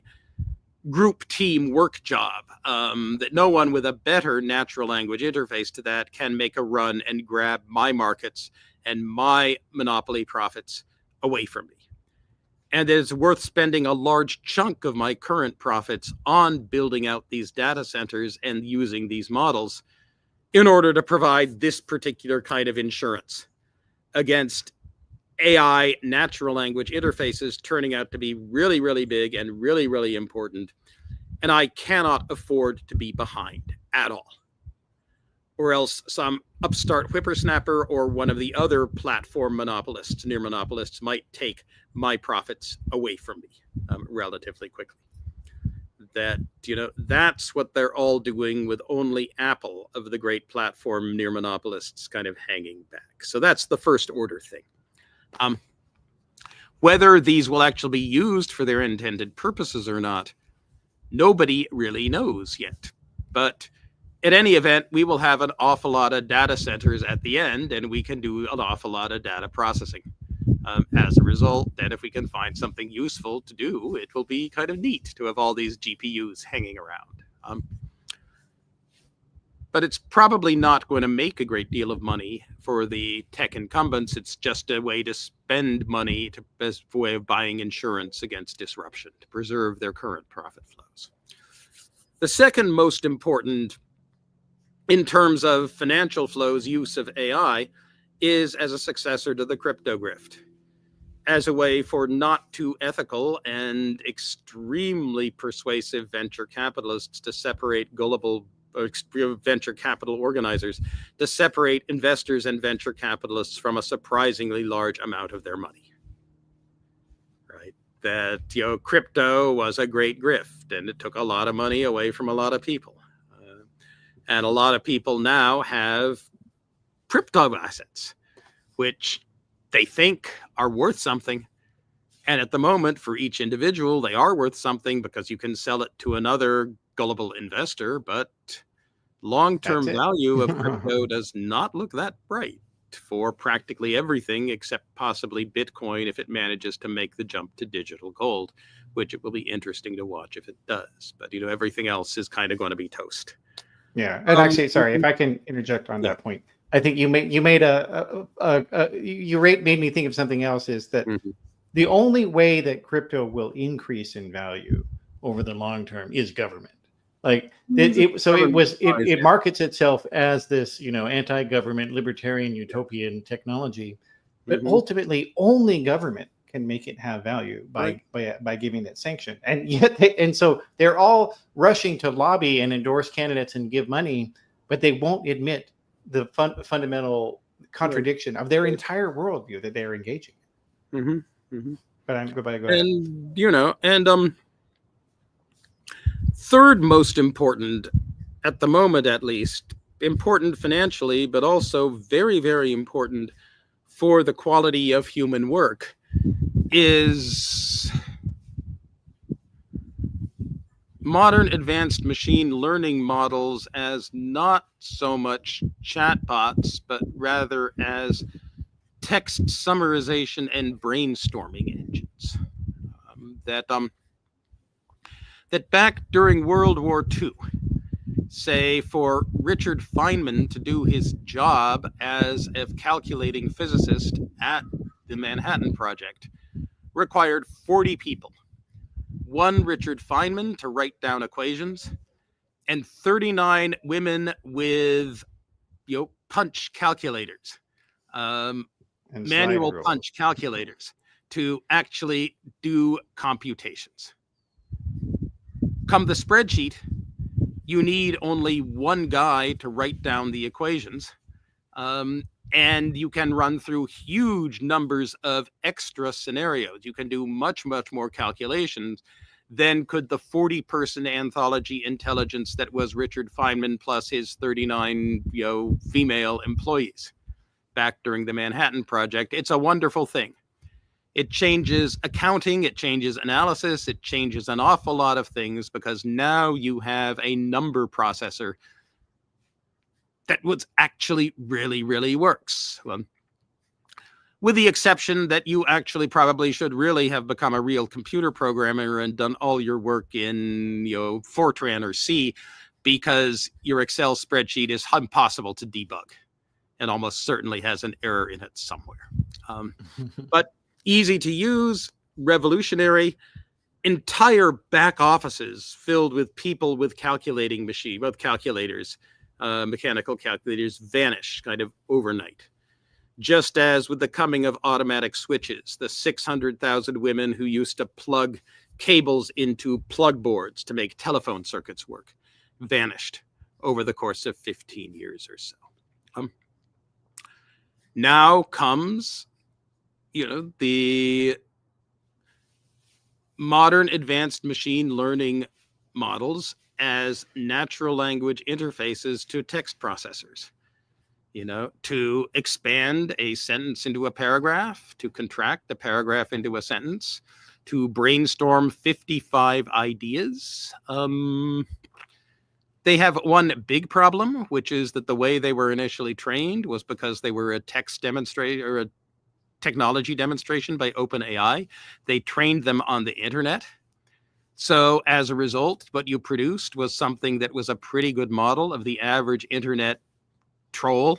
group team work job, that no one with a better natural language interface to that can make a run and grab my markets and my monopoly profits away from me. And it's worth spending a large chunk of my current profits on building out these data centers and using these models in order to provide this particular kind of insurance against AI natural language interfaces turning out to be really, really big and really, really important. And I cannot afford to be behind at all. Or else some upstart whippersnapper or one of the other platform monopolists, near monopolists, might take my profits away from me relatively quickly. That, that's what they're all doing, with only Apple of the great platform near monopolists kind of hanging back. So that's the first order thing. Whether these will actually be used for their intended purposes or not, nobody really knows yet. But at any event, we will have an awful lot of data centers at the end, and we can do an awful lot of data processing. As a result, then if we can find something useful to do, it will be kind of neat to have all these GPUs hanging around. But it's probably not going to make a great deal of money for the tech incumbents. It's just a way to spend money, as a way of buying insurance against disruption, to preserve their current profit flows. The second most important, in terms of financial flows, use of AI is as a successor to the crypto grift, as a way for not too ethical and extremely persuasive venture capitalists to separate gullible venture capital organizers, to separate investors and venture capitalists from a surprisingly large amount of their money. Right? That, crypto was a great grift, and it took a lot of money away from a lot of people. And a lot of people now have crypto assets, which they think are worth something. And at the moment, for each individual, they are worth something because you can sell it to another gullible investor. But long-term value of crypto does not look that bright for practically everything except possibly Bitcoin, if it manages to make the jump to digital gold, which it will be interesting to watch if it does. But, everything else is kind of going to be toast. Yeah, and actually, sorry if I can interject on that point. I think you made me think of something else. Is that the only way that crypto will increase in value over the long term is government. Like it markets itself as this, anti-government, libertarian, utopian technology, but ultimately only government can make it have value by giving that sanction. And yet, so they're all rushing to lobby and endorse candidates and give money, but they won't admit the fundamental contradiction of their entire worldview that they're engaging in. But go ahead. And third most important, at the moment at least, important financially, but also very, very important for the quality of human work, is modern advanced machine learning models as not so much chatbots, but rather as text summarization and brainstorming engines. That back during World War II, say for Richard Feynman to do his job as a calculating physicist at the Manhattan Project, required 40 people. One Richard Feynman to write down equations, and 39 women with punch calculators, manual punch calculators, to actually do computations. Come the spreadsheet, you need only one guy to write down the equations. And you can run through huge numbers of extra scenarios. You can do much, much more calculations than could the 40-person anthology intelligence that was Richard Feynman plus his 39, female employees. back during the Manhattan Project. It's a wonderful thing. It changes accounting, it changes analysis, it changes an awful lot of things, because now you have a number processor that was actually really works. Well, with the exception that you actually probably should really have become a real computer programmer and done all your work in, Fortran or C, because your Excel spreadsheet is impossible to debug and almost certainly has an error in it somewhere. But easy to use, revolutionary, entire back offices filled with people with calculators, mechanical calculators, vanish kind of overnight. Just as with the coming of automatic switches, the 600,000 women who used to plug cables into plug boards to make telephone circuits work vanished over the course of 15 years or so. Now comes, the modern advanced machine learning models as natural language interfaces to text processors. To expand a sentence into a paragraph, to contract a paragraph into a sentence, to brainstorm 55 ideas. They have one big problem, which is that the way they were initially trained was because they were a text demonstration or a technology demonstration by OpenAI. They trained them on the internet. So as a result, what you produced was something that was a pretty good model of the average internet troll.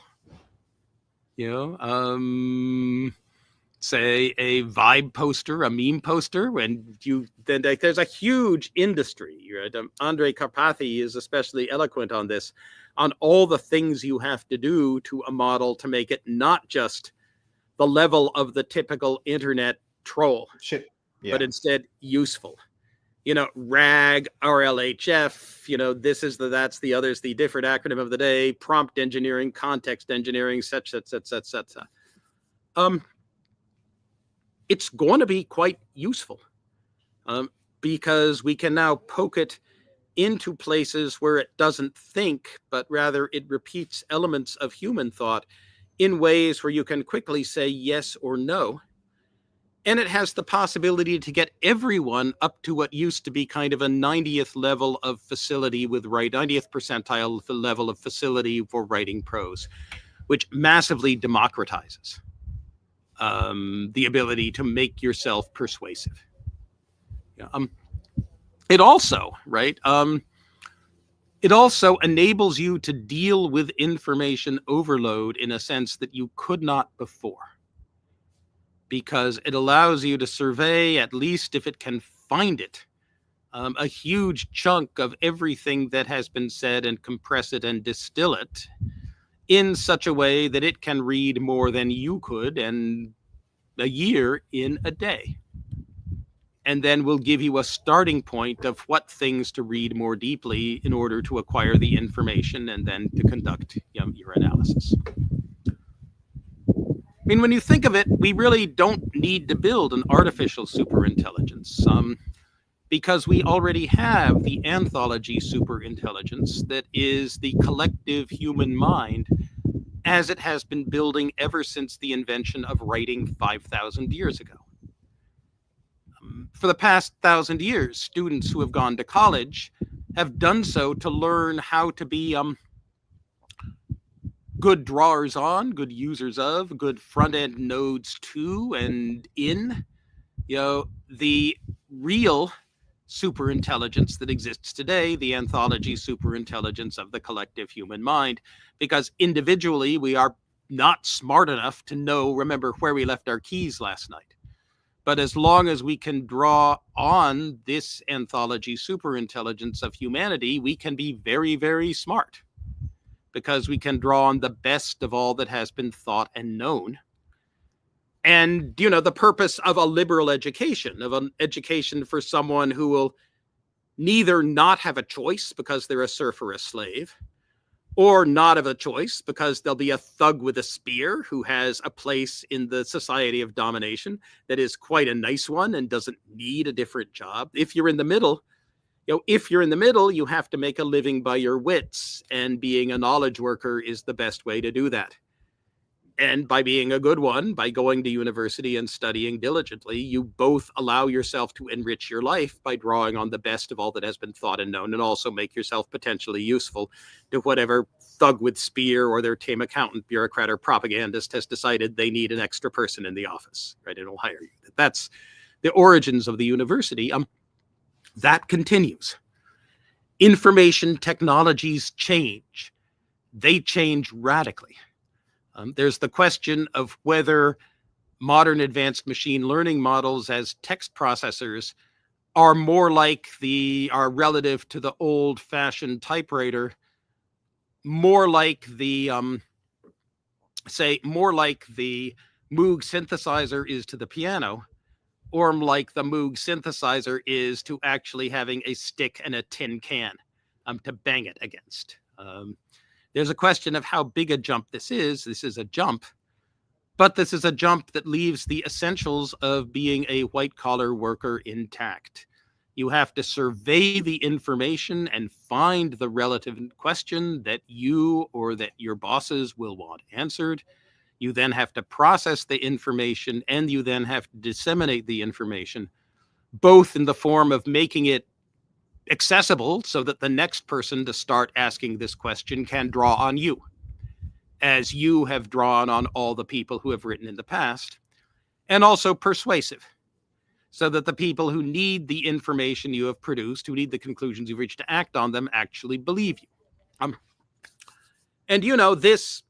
Say a vibe poster, a meme poster, then there's a huge industry. Right? Andrej Karpathy is especially eloquent on this, on all the things you have to do to a model to make it not just the level of the typical internet troll, but instead useful. RAG, RLHF, this is that's the other's the different acronym of the day, prompt engineering, context engineering, such. It's going to be quite useful because we can now poke it into places where it doesn't think, but rather it repeats elements of human thought in ways where you can quickly say yes or no. And it has the possibility to get everyone up to what used to be kind of a 90th level of facility 90th percentile level of facility for writing prose, which massively democratizes the ability to make yourself persuasive. It also, it also enables you to deal with information overload in a sense that you could not before, because it allows you to survey, at least if it can find it, a huge chunk of everything that has been said and compress it and distill it in such a way that it can read more than you could and a year in a day. And then we'll give you a starting point of what things to read more deeply in order to acquire the information and then to conduct your analysis. When you think of it, we really don't need to build an artificial superintelligence because we already have the anthology superintelligence that is the collective human mind as it has been building ever since the invention of writing 5,000 years ago. For the past 1,000 years, students who have gone to college have done so to learn how to be good drawers on, good users of, good front-end nodes to and in. The real superintelligence that exists today, the anthology superintelligence of the collective human mind, because individually we are not smart enough to remember where we left our keys last night. But as long as we can draw on this anthology superintelligence of humanity, we can be very, very smart, because we can draw on the best of all that has been thought and known. And, the purpose of a liberal education, of an education for someone who will neither not have a choice because they're a serf or a slave, or not have a choice because they'll be a thug with a spear who has a place in the society of domination that is quite a nice one and doesn't need a different job. If you're in the middle, you have to make a living by your wits, and being a knowledge worker is the best way to do that. And by being a good one, by going to university and studying diligently, you both allow yourself to enrich your life by drawing on the best of all that has been thought and known, and also make yourself potentially useful to whatever thug with spear or their tame accountant, bureaucrat, or propagandist has decided they need an extra person in the office, right? It'll hire you. That's the origins of the university. That continues. Information technologies change. They change radically. There's the question of whether modern advanced machine learning models as text processors are relative to the old-fashioned typewriter, more like the Moog synthesizer is to the piano, or like the Moog synthesizer is to actually having a stick and a tin can to bang it against. There's a question of how big a jump this is. This is a jump, but this is a jump that leaves the essentials of being a white-collar worker intact. You have to survey the information and find the relative question that you or that your bosses will want answered. You then have to process the information, and you then have to disseminate the information, both in the form of making it accessible so that the next person to start asking this question can draw on you, as you have drawn on all the people who have written in the past, and also persuasive, so that the people who need the information you have produced, who need the conclusions you've reached to act on them, actually believe you. This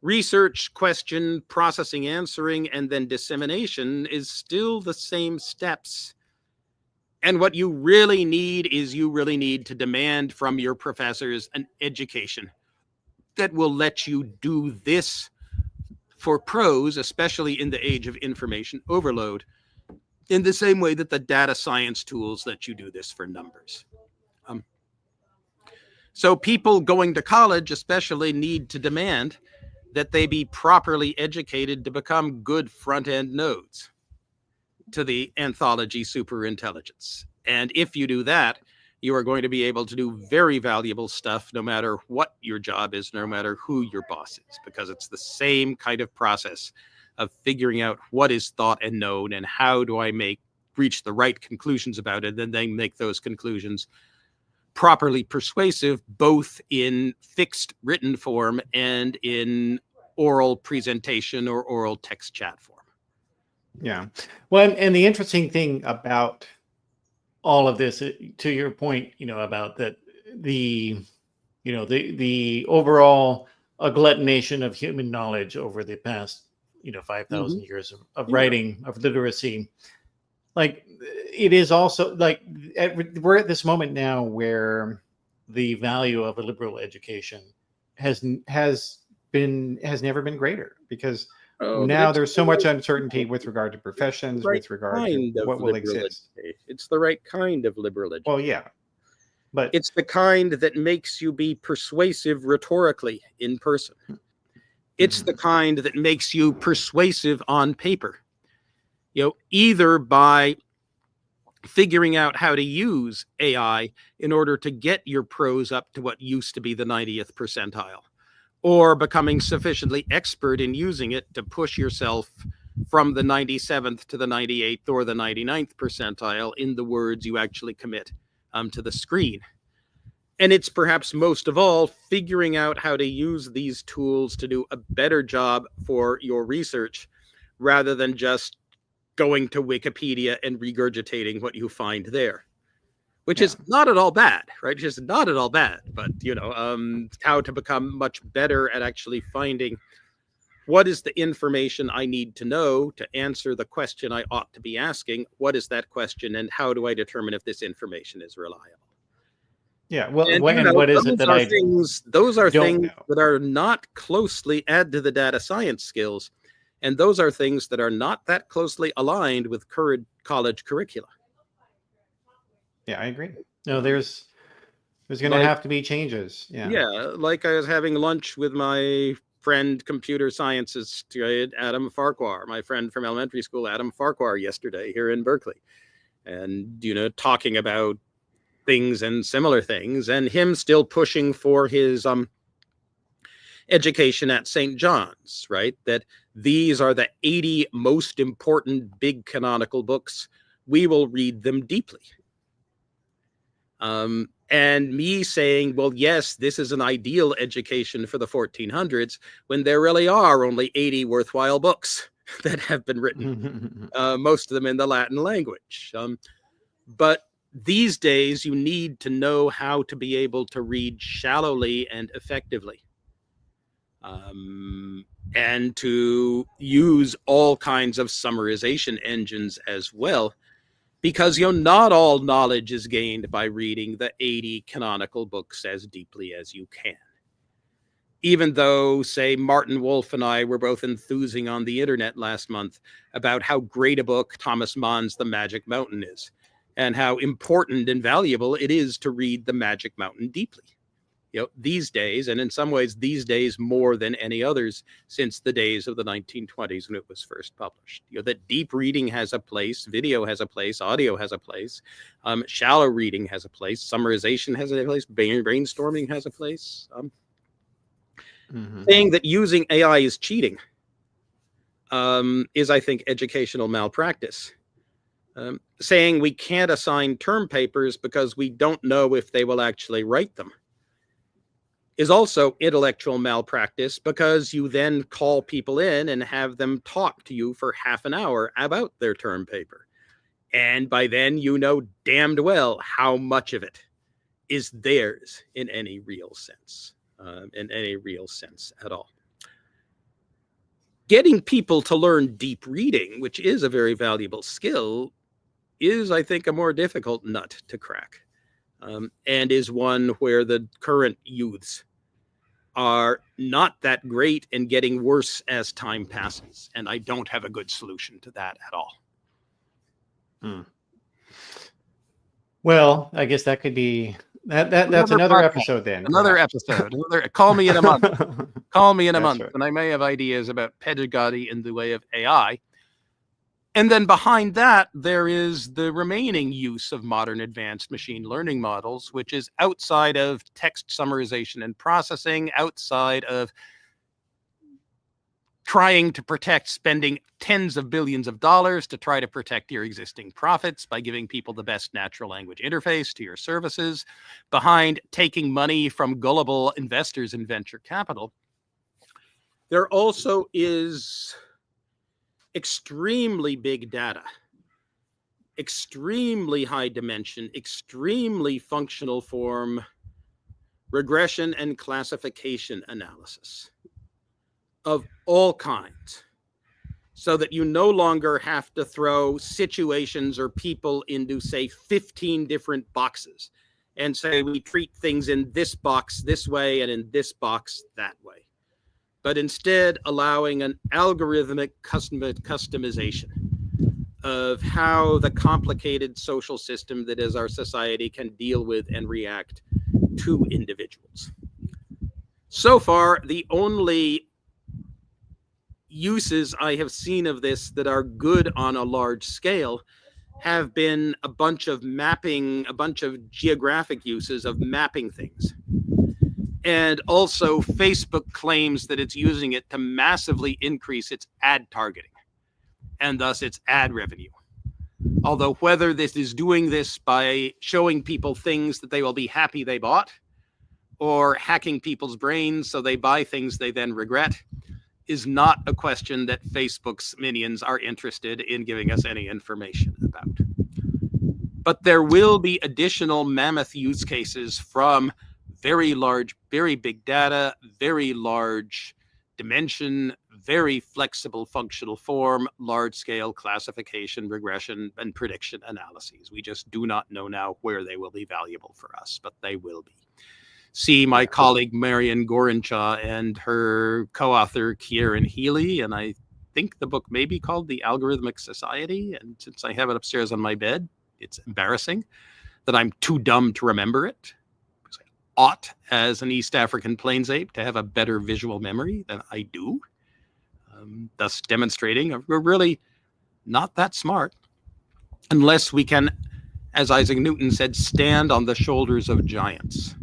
research, question, processing, answering, and then dissemination is still the same steps. And what you really need is to demand from your professors an education that will let you do this for prose, especially in the age of information overload, in the same way that the data science tools let you do this for numbers. So people going to college especially need to demand that they be properly educated to become good front-end nodes to the anthology superintelligence. And if you do that, you are going to be able to do very valuable stuff no matter what your job is, no matter who your boss is, because it's the same kind of process of figuring out what is thought and known and how do I reach the right conclusions about it, and then make those conclusions properly persuasive, both in fixed written form and in oral presentation or oral text chat form. Yeah. Well, and the interesting thing about all of this, to your point, about that, the overall agglutination of human knowledge over the past, 5,000 years of writing, of literacy, like it is also like we're at this moment now where the value of a liberal education has never been greater, because now there's so much uncertainty with regard to professions, with regard to what will exist. It's the right kind of liberal education. Well, yeah, but it's the kind that makes you be persuasive rhetorically in person. It's the kind that makes you persuasive on paper. Either by figuring out how to use AI in order to get your prose up to what used to be the 90th percentile, or becoming sufficiently expert in using it to push yourself from the 97th to the 98th or the 99th percentile in the words you actually commit to the screen. And it's perhaps most of all figuring out how to use these tools to do a better job for your research, rather than just going to Wikipedia and regurgitating what you find there, which is not at all bad, right? Just not at all bad, but how to become much better at actually finding what is the information I need to know to answer the question I ought to be asking. What is that question, and how do I determine if this information is reliable? Yeah, well, and what is it that I those are don't things know? that are not closely add to the data science skills, and those are things that are not that closely aligned with current college curricula. Yeah, I agree. No, there's going to have to be changes. Yeah, like I was having lunch with my friend, computer sciences Adam Farquhar, my friend from elementary school, Adam Farquhar, yesterday here in Berkeley, and talking about things and similar things, and him still pushing for his education at St. John's, right? That these are the 80 most important big canonical books. We will read them deeply. And me saying, well, yes, this is an ideal education for the 1400s, when there really are only 80 worthwhile books that have been written, most of them in the Latin language. But these days, you need to know how to be able to read shallowly and effectively, and to use all kinds of summarization engines as well. Because not all knowledge is gained by reading the 80 canonical books as deeply as you can. Even though, say, Martin Wolf and I were both enthusing on the internet last month about how great a book Thomas Mann's The Magic Mountain is, and how important and valuable it is to read The Magic Mountain deeply. These days, and in some ways these days more than any others since the days of the 1920s when it was first published, that deep reading has a place, video has a place, audio has a place, shallow reading has a place, summarization has a place, brainstorming has a place. Saying that using AI is cheating is, I think, educational malpractice. Saying we can't assign term papers because we don't know if they will actually write them is also intellectual malpractice, because you then call people in and have them talk to you for half an hour about their term paper. And by then, damned well how much of it is theirs in any real sense, at all. Getting people to learn deep reading, which is a very valuable skill, is, I think, a more difficult nut to crack, and is one where the current youths are not that great and getting worse as time passes. And I don't have a good solution to that at all. Well, I guess that could be that's another episode then. Another episode. Call me in a month. Call me in a month, right. And I may have ideas about pedagogy in the way of AI. And then behind that, there is the remaining use of modern advanced machine learning models, which is outside of text summarization and processing, outside of trying to protect spending tens of billions of dollars to try to protect your existing profits by giving people the best natural language interface to your services, behind taking money from gullible investors in venture capital. There also is extremely big data, extremely high dimension, extremely functional form regression and classification analysis of all kinds, so that you no longer have to throw situations or people into, say, 15 different boxes and say we treat things in this box this way and in this box that way, but instead allowing an algorithmic customization of how the complicated social system that is our society can deal with and react to individuals. So far, the only uses I have seen of this that are good on a large scale have been a bunch of geographic uses of mapping things. And also, Facebook claims that it's using it to massively increase its ad targeting and thus its ad revenue. Although whether this is doing this by showing people things that they will be happy they bought, or hacking people's brains so they buy things they then regret, is not a question that Facebook's minions are interested in giving us any information about. But there will be additional mammoth use cases from very large, very big data, very large dimension, very flexible functional form, large-scale classification, regression, and prediction analyses. We just do not know now where they will be valuable for us, but they will be. See my colleague Marian Gorenchaw and her co-author Kieran Healy, and I think the book may be called The Algorithmic Society, and since I have it upstairs on my bed, it's embarrassing that I'm too dumb to remember it. Because I ought, as an East African plains ape, to have a better visual memory than I do, thus demonstrating we're really not that smart unless we can, as Isaac Newton said, stand on the shoulders of giants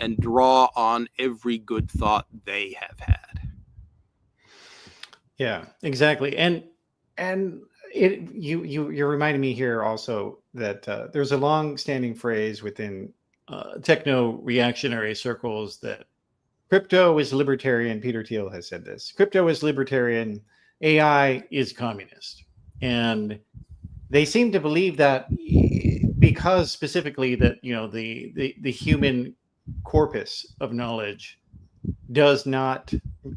and draw on every good thought they have had. Yeah, exactly. And you're reminding me here also that there's a long-standing phrase within techno reactionary circles that crypto is libertarian. Peter Thiel has said this. Crypto is libertarian. AI is communist. And they seem to believe that because specifically that, you know, the human corpus of knowledge does not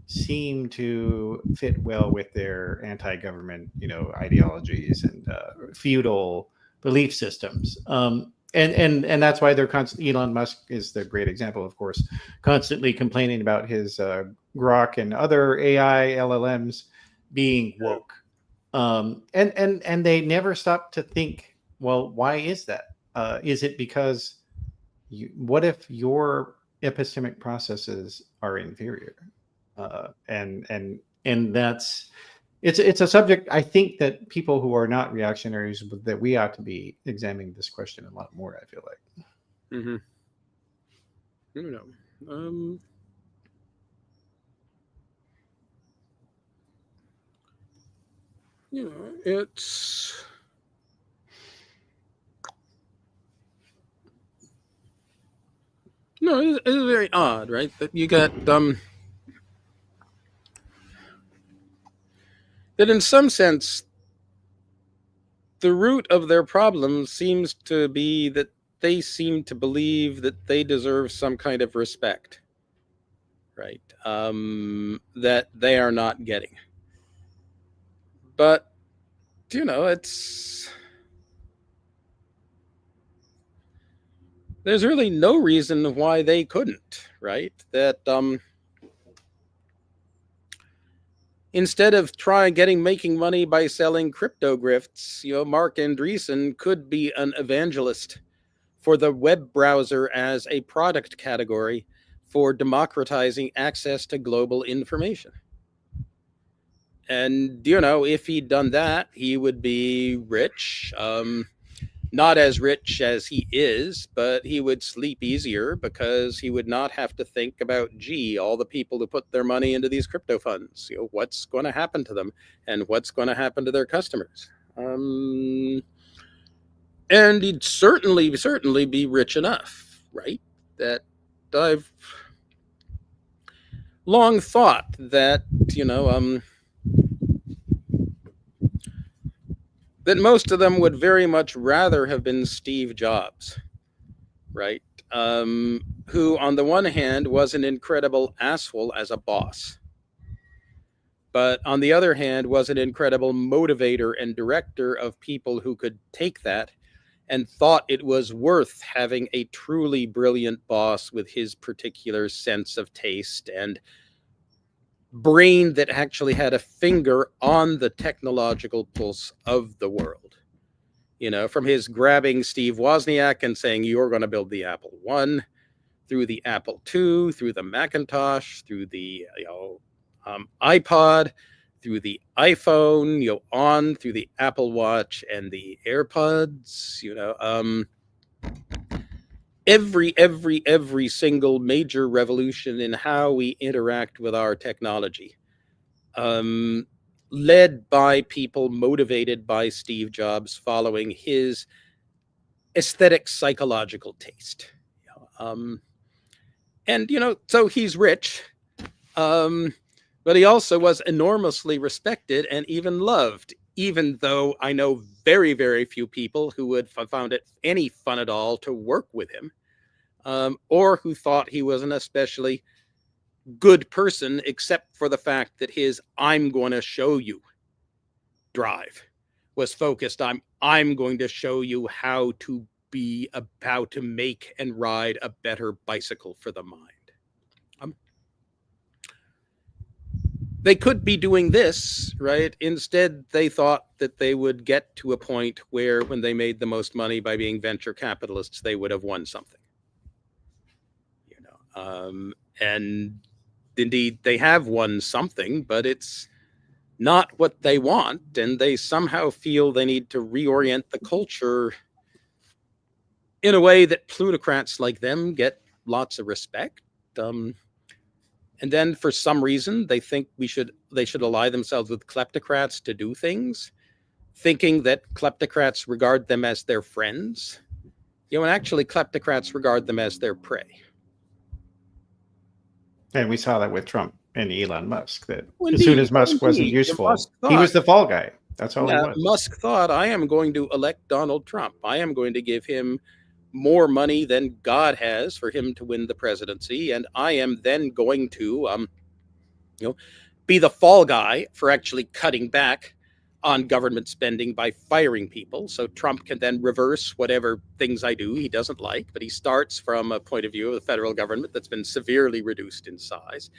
seem to fit well with their anti-government, you know, ideologies and feudal belief systems. And that's why they're Elon Musk is the great example, of course, constantly complaining about his Grok and other AI LLMs being woke. And they never stop to think, well, why is that? Is it because what if your epistemic processes are inferior? And that's it's a subject I think that people who are not reactionaries, that we ought to be examining this question a lot more, I feel like. Mm-hmm. You know, it's it's very odd, right? That you got that in some sense the root of their problem seems to be that they seem to believe that they deserve some kind of respect, right? That they are not getting. But, there's really no reason why they couldn't, right? That instead of making money by selling crypto grifts, Mark Andreessen could be an evangelist for the web browser as a product category for democratizing access to global information. And, if he'd done that, he would be rich. Not as rich as he is, but he would sleep easier because he would not have to think about, all the people who put their money into these crypto funds, what's going to happen to them and what's going to happen to their customers. And he'd certainly be rich enough, right? That I've long thought that, that most of them would very much rather have been Steve Jobs, right? Who, on the one hand, was an incredible asshole as a boss, but on the other hand, was an incredible motivator and director of people who could take that and thought it was worth having a truly brilliant boss with his particular sense of taste and brain that actually had a finger on the technological pulse of the world. From his grabbing Steve Wozniak and saying, you're going to build the Apple I, through the Apple II, through the Macintosh, through the iPod, through the iPhone, on through the Apple Watch and the AirPods, every single major revolution in how we interact with our technology, led by people motivated by Steve Jobs, following his aesthetic psychological taste. And so he's rich, but he also was enormously respected and even loved, even though I know very, very few people who would have found it any fun at all to work with him, or who thought he was an especially good person, except for the fact that his "I'm going to show you" drive was focused on "I'm going to show you how to make and ride a better bicycle for the mind." They could be doing this, right? Instead, they thought that they would get to a point where, when they made the most money by being venture capitalists, they would have won something. And indeed, they have won something, but it's not what they want, and they somehow feel they need to reorient the culture in a way that plutocrats like them get lots of respect. And then for some reason, they think they should ally themselves with kleptocrats to do things, thinking that kleptocrats regard them as their friends. And actually kleptocrats regard them as their prey. And we saw that with Trump and Elon Musk, that Indeed, as soon as Musk wasn't useful, he was the fall guy. That's all he was. Musk thought, I am going to elect Donald Trump. I am going to give him more money than God has for him to win the presidency. And I am then going to, be the fall guy for actually cutting back on government spending by firing people. So Trump can then reverse whatever things I do he doesn't like, but he starts from a point of view of the federal government that's been severely reduced in size.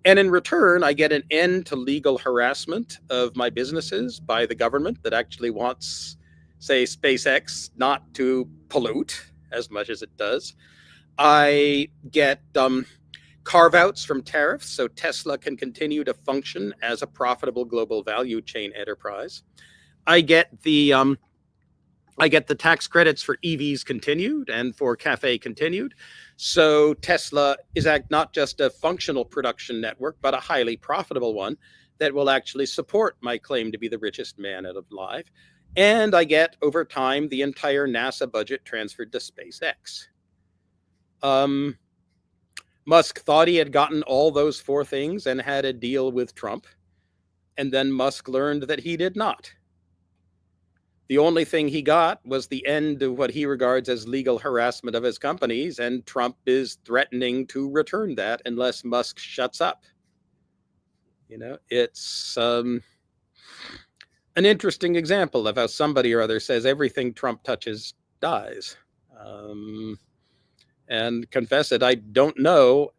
And in return, I get an end to legal harassment of my businesses by the government that actually wants, say, SpaceX not to pollute as much as it does. I get carve-outs from tariffs so Tesla can continue to function as a profitable global value chain enterprise. I get the tax credits for EVs continued and for CAFE continued. So Tesla is not just a functional production network, but a highly profitable one that will actually support my claim to be the richest man alive. And I get, over time, the entire NASA budget transferred to SpaceX. Musk thought he had gotten all those four things and had a deal with Trump. And then Musk learned that he did not. The only thing he got was the end of what he regards as legal harassment of his companies, and Trump is threatening to return that unless Musk shuts up. It's an interesting example of how somebody or other says everything Trump touches dies. And confess it, I don't know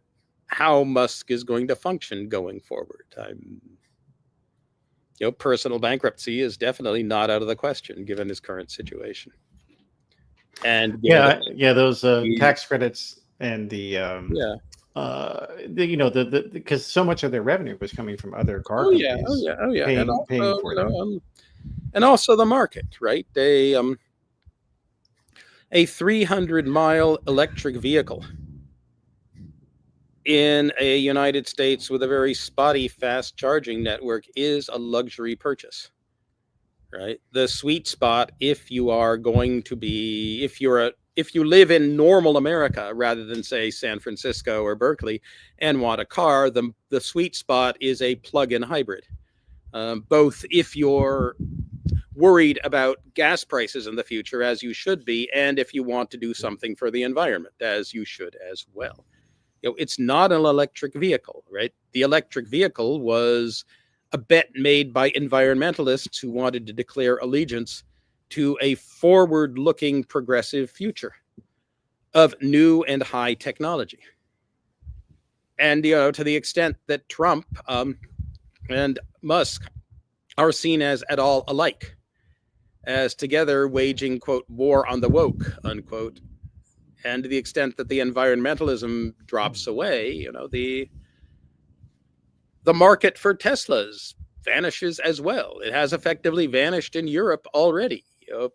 how Musk is going to function going forward. Personal bankruptcy is definitely not out of the question given his current situation. And those tax credits and because so much of their revenue was coming from other car companies. Paying for them. And also the market, right? A 300-mile electric vehicle in a United States with a very spotty fast charging network is a luxury purchase, right? The sweet spot, if you live in normal America rather than, say, San Francisco or Berkeley and want a car, the sweet spot is a plug-in hybrid. Both if you're worried about gas prices in the future, as you should be, and if you want to do something for the environment, as you should as well. It's not an electric vehicle, right? The electric vehicle was a bet made by environmentalists who wanted to declare allegiance to a forward-looking progressive future of new and high technology. And, to the extent that Trump and Musk are seen as at all alike, as together waging, quote, war on the woke, unquote. And to the extent that the environmentalism drops away, the market for Teslas vanishes as well. It has effectively vanished in Europe already.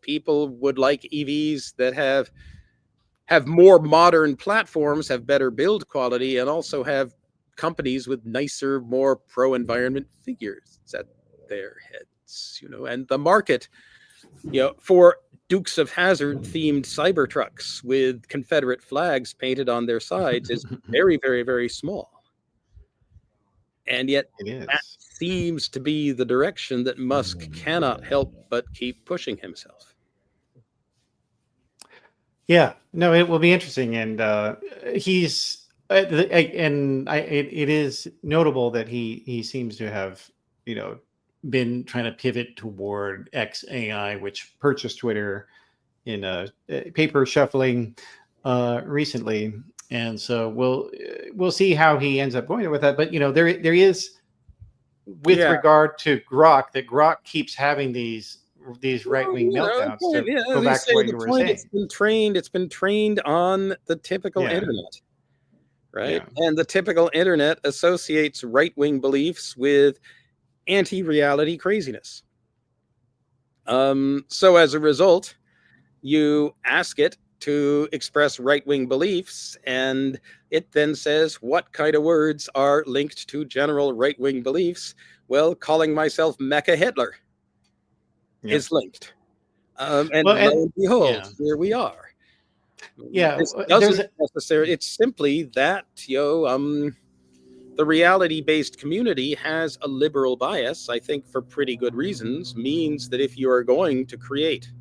People would like EVs that have more modern platforms, have better build quality, and also have companies with nicer, more pro-environment figures at their heads, and the market, for Dukes of Hazzard themed Cybertrucks with Confederate flags painted on their sides is very, very, very small. And yet that seems to be the direction that Musk cannot help but keep pushing himself. Yeah, no, it will be interesting. And it is notable that he seems to have, been trying to pivot toward XAI, which purchased Twitter in a paper shuffling recently. And so we'll see how he ends up going with that. But there is, with regard to Grok, that Grok keeps having these right-wing meltdowns. Go back to what you were saying. It's been trained on the typical internet, right? Yeah. And the typical internet associates right-wing beliefs with anti-reality craziness. So as a result, you ask it to express right-wing beliefs, and it then says what kind of words are linked to general right-wing beliefs. Well, calling myself Mecha Hitler is linked. And Well, lo and and behold, yeah, here we are. yeah. This There's doesn't necessarily, it's simply that, the reality-based community has a liberal bias, I think for pretty good reasons, means that if you are going to create,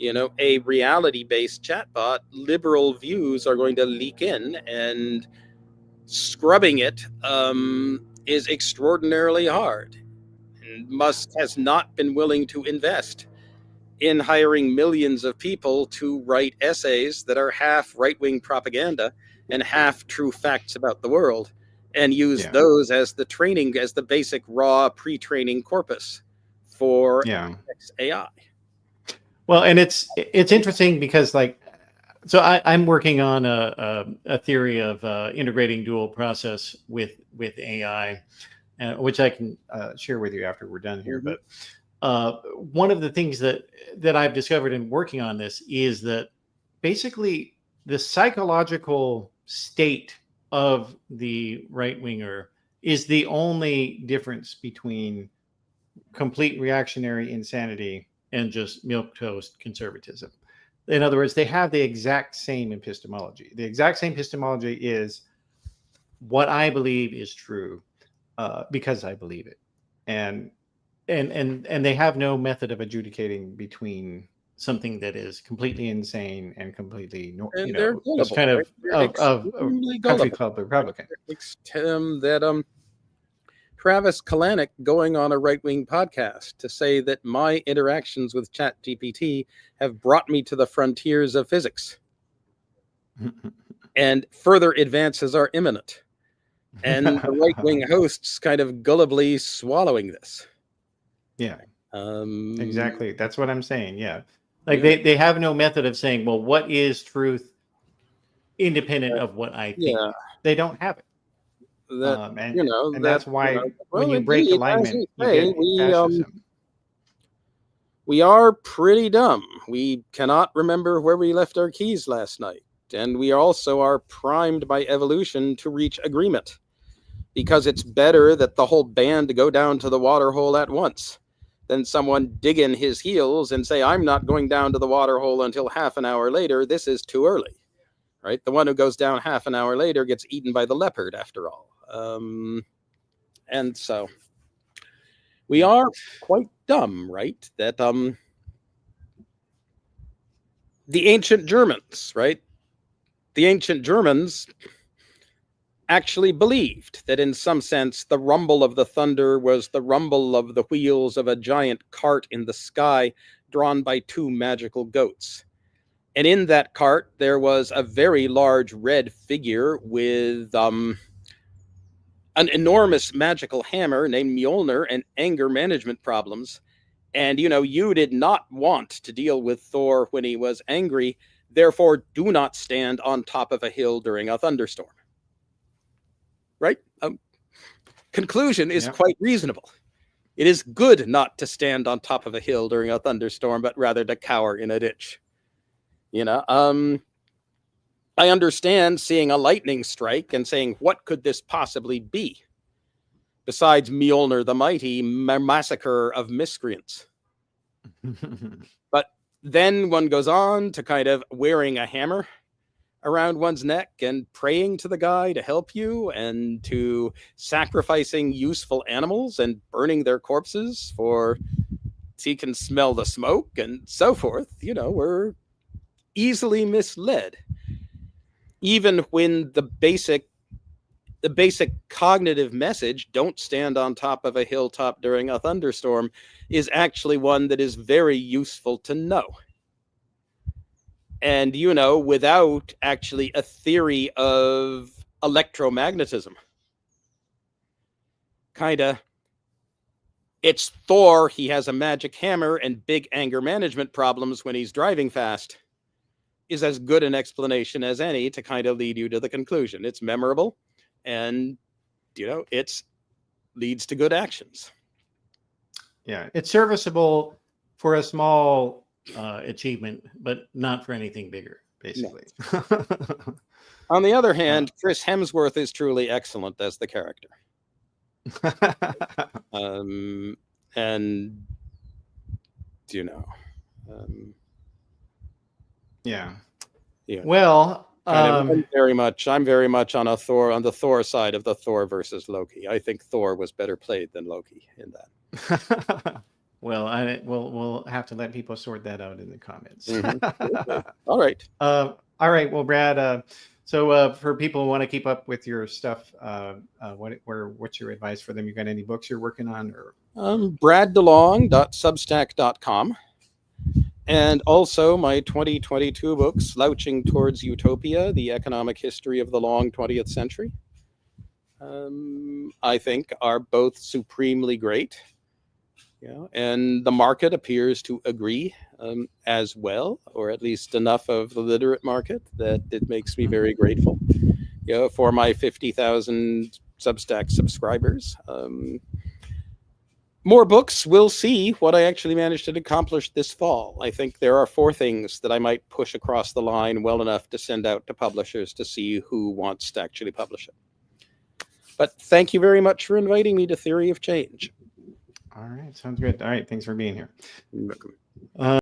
a reality-based chatbot, liberal views are going to leak in, and scrubbing it is extraordinarily hard. And Musk has not been willing to invest in hiring millions of people to write essays that are half right-wing propaganda and half true facts about the world, and use those as the training, as the basic raw pre-training corpus for AI. Well, and it's interesting because so I'm working on a theory of integrating dual process with AI, which I can share with you after we're done here. Mm-hmm. But one of the things that I've discovered in working on this is that basically the psychological state of the right winger is the only difference between complete reactionary insanity and just milquetoast conservatism. In other words, they have the exact same epistemology. The exact same epistemology is what I believe is true because I believe it, and they have no method of adjudicating between something that is completely insane and completely, And they're gullible, just kind of right? of country club Republican. Travis Kalanick going on a right-wing podcast to say that my interactions with ChatGPT have brought me to the frontiers of physics, and further advances are imminent. And the right-wing hosts kind of gullibly swallowing this. Yeah, exactly. That's what I'm saying. Yeah, like yeah. they have no method of saying, well, what is truth independent of what I think? Yeah. They don't have it. That and that's why when you indeed, break alignment, you get fascism. We are pretty dumb. We cannot remember where we left our keys last night, and we also are primed by evolution to reach agreement, because it's better that the whole band go down to the water hole at once than someone dig in his heels and say, I'm not going down to the water hole until half an hour later. This is too early, right? The one who goes down half an hour later gets eaten by the leopard after all. And so we are quite dumb, right? That the ancient Germans, right? The ancient Germans actually believed that in some sense the rumble of the thunder was the rumble of the wheels of a giant cart in the sky drawn by two magical goats. And in that cart there was a very large red figure with an enormous magical hammer named Mjolnir and anger management problems. And, you did not want to deal with Thor when he was angry. Therefore, do not stand on top of a hill during a thunderstorm. Right? Conclusion is quite reasonable. It is good not to stand on top of a hill during a thunderstorm, but rather to cower in a ditch. I understand seeing a lightning strike and saying, what could this possibly be? Besides Mjolnir the Mighty, massacre of miscreants. But then one goes on to kind of wearing a hammer around one's neck and praying to the guy to help you, and to sacrificing useful animals and burning their corpses so he can smell the smoke and so forth. We're easily misled. Even when the basic cognitive message, don't stand on top of a hilltop during a thunderstorm, is actually one that is very useful to know. And, without actually a theory of electromagnetism. It's Thor, he has a magic hammer and big anger management problems when he's driving fast, is as good an explanation as any to kind of lead you to the conclusion. It's memorable, and it leads to good actions. Yeah, it's serviceable for a small achievement, but not for anything bigger, basically. On the other hand, Chris Hemsworth is truly excellent as the character. And you know, yeah. Yeah. Well, I'm very much on the Thor side of the Thor versus Loki. I think Thor was better played than Loki in that. Well, we'll have to let people sort that out in the comments. Okay. All right. All right. Well, Brad. So for people who want to keep up with your stuff, what's your advice for them? You got any books you're working on, or braddelong.substack.com, and also my 2022 book, Slouching Towards Utopia: The Economic History of the Long 20th Century. I think are both supremely great. Yeah, and the market appears to agree as well, or at least enough of the literate market that it makes me very grateful. For my 50,000 Substack subscribers. More books. We'll see what I actually managed to accomplish this fall. I think there are 4 things that I might push across the line well enough to send out to publishers to see who wants to actually publish it. But thank you very much for inviting me to Theory of Change. All right. Sounds good. All right. Thanks for being here. You're welcome.